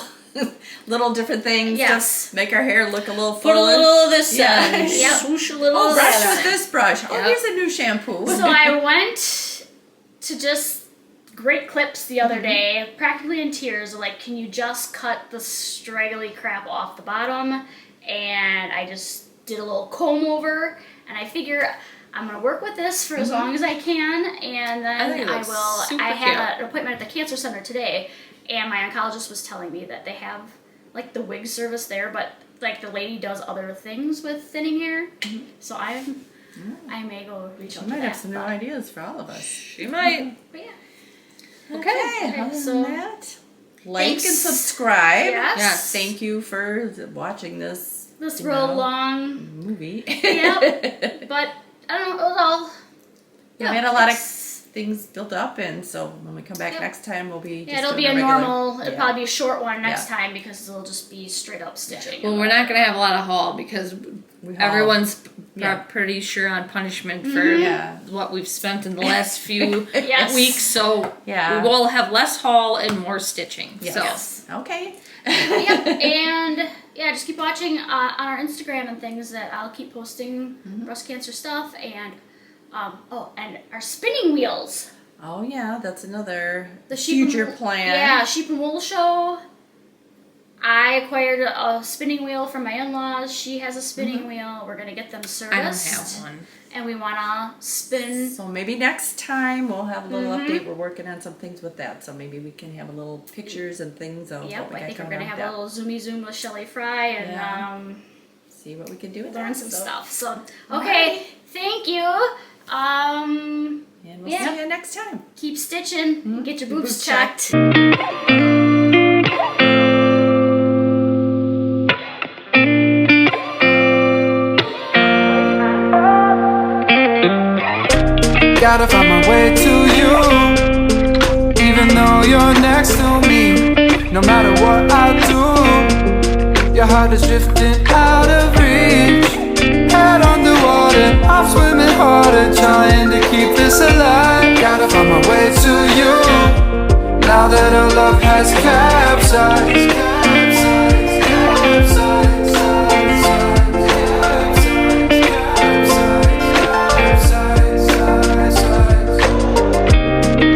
different things Yes. to make our hair look a little Put a fuller. little of this Yeah. and Yep. swoosh a little Oh, of brush that on with it. this brush. Oh, Yep. here's a new shampoo. So I went to just great clips the other day, practically in tears, like, can you just cut the straggly crap off the bottom? And I just did a little comb over, and I figure I'm gonna work with this for as long as I can, and I think then it I looks will. super I had cute. an appointment at the cancer center today, and my oncologist was telling me that they have like the wig service there, but like the lady does other things with thinning hair. So I may go reach out You to might that. have some new but- ideas for all of us. She might. but yeah. Okay, other so- than that, like Thanks. and subscribe. Yes. Yes. Thank you for watching this This real long, movie. Yep. But I don't know, it was all. Yeah, we had a lot of things built up, and so when we come back Yep. next time, we'll be. Yeah, just it'll be doing a regular- normal. It'll yeah. probably be a short one next Yeah. time because it'll just be straight up stitching. Well, we're not going to have a lot of haul because We haul. everyone's Yeah. pretty sure on punishment for Yeah. what we've spent in the last few Yes. weeks. So Yeah. we will have less haul and more stitching. Yes. So Yes. Okay. Yep, and yeah, just keep watching on our Instagram and things that I'll keep posting breast cancer stuff and and our spinning wheels. Oh yeah, that's another The sheep future and, plan. Yeah, sheep and wool show. I acquired a spinning wheel from my in-laws. She has a spinning wheel. We're gonna get them serviced. I don't have one. And we wanna spin. So maybe next time we'll have a little Mm-hmm. update. We're working on some things with that, so maybe we can have a little pictures and things of Yep, what we I got think we're coming gonna up. have a little zoomy zoom with Shelly Fry and Yeah. See what we can do with learn that. some so. stuff. So All okay, right. Thank you. And we'll Yeah. see you next time. Keep stitching and get your boobs boobs checked. Gotta find my way to you, even though you're next to me. No matter what I do, your heart is drifting out of reach. Head underwater, I'm swimming harder, trying to keep this alive. Gotta find my way to you, now that our love has capsized.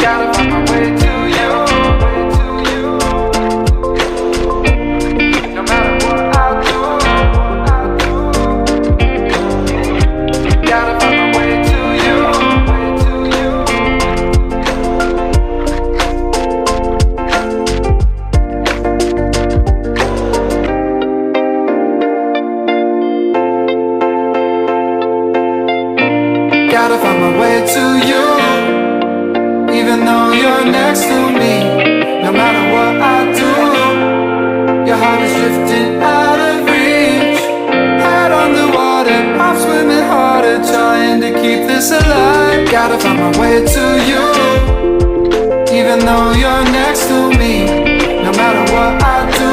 Gotta find my way to you, no matter what I do. Gotta find my way to you. Gotta find my way to you, even though you're next to me. No matter what I do, your heart is drifting out of reach. Head on the water, I'm swimming harder, trying to keep this alive. Gotta find my way to you, even though you're next to me. No matter what I do,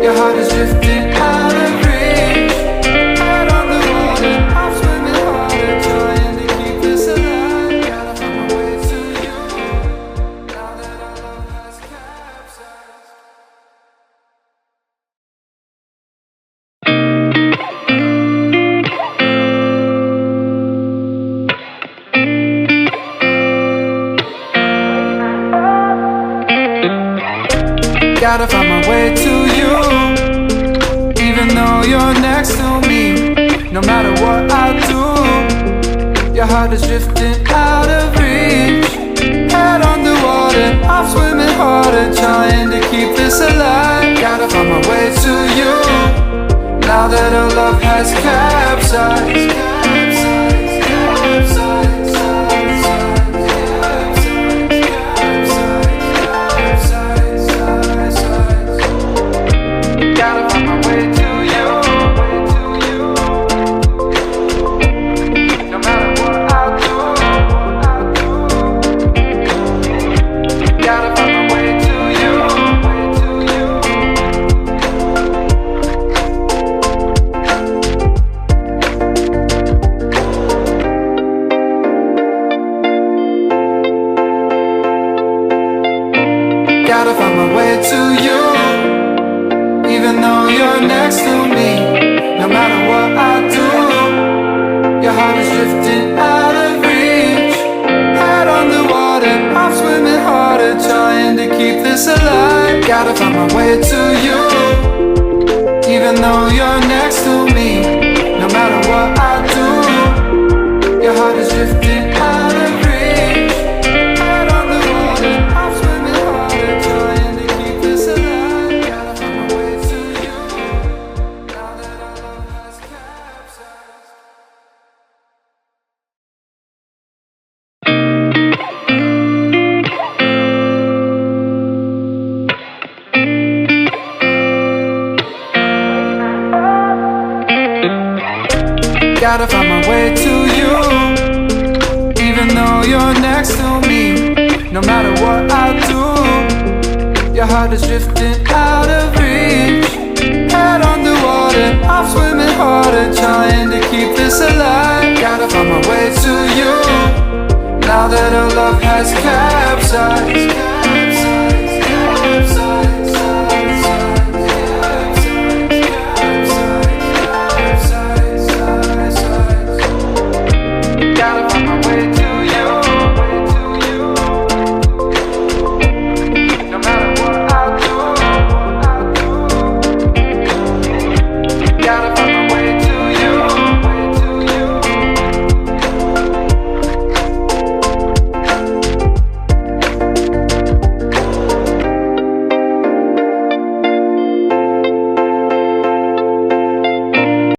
your heart is drifting out of reach. Head on the water, I'm swimming harder, trying to keep this alive. Gotta find my way to you, now that our love has capsized. Gotta find my way to you, even though you're next to me. No matter what I do, your heart is drifting out of reach. Head underwater, I'm swimming harder, trying to keep this alive. Gotta find my way to you, now that our love has capsized. Gotta find my way to you, no matter what I do. Gotta find my way to you. Gotta find my way to you, even though you're next to me. No matter what I do, your heart is drifting out of reach. Head on the water, I'm swimming harder, trying to keep this alive. Gotta find my way to you, even though you're next to me. No matter what I do, your heart is drifting out of reach. Head on the water, I'm swimming harder, trying to keep this alive. Gotta find my way to you, now that our love has capsized. Gotta find my way to you, even though you're next to me. No matter what I do, your heart is drifting out of reach. Head underwater, I'm swimming harder, trying to keep this alive. Gotta find my way to you, now that our love has capsized.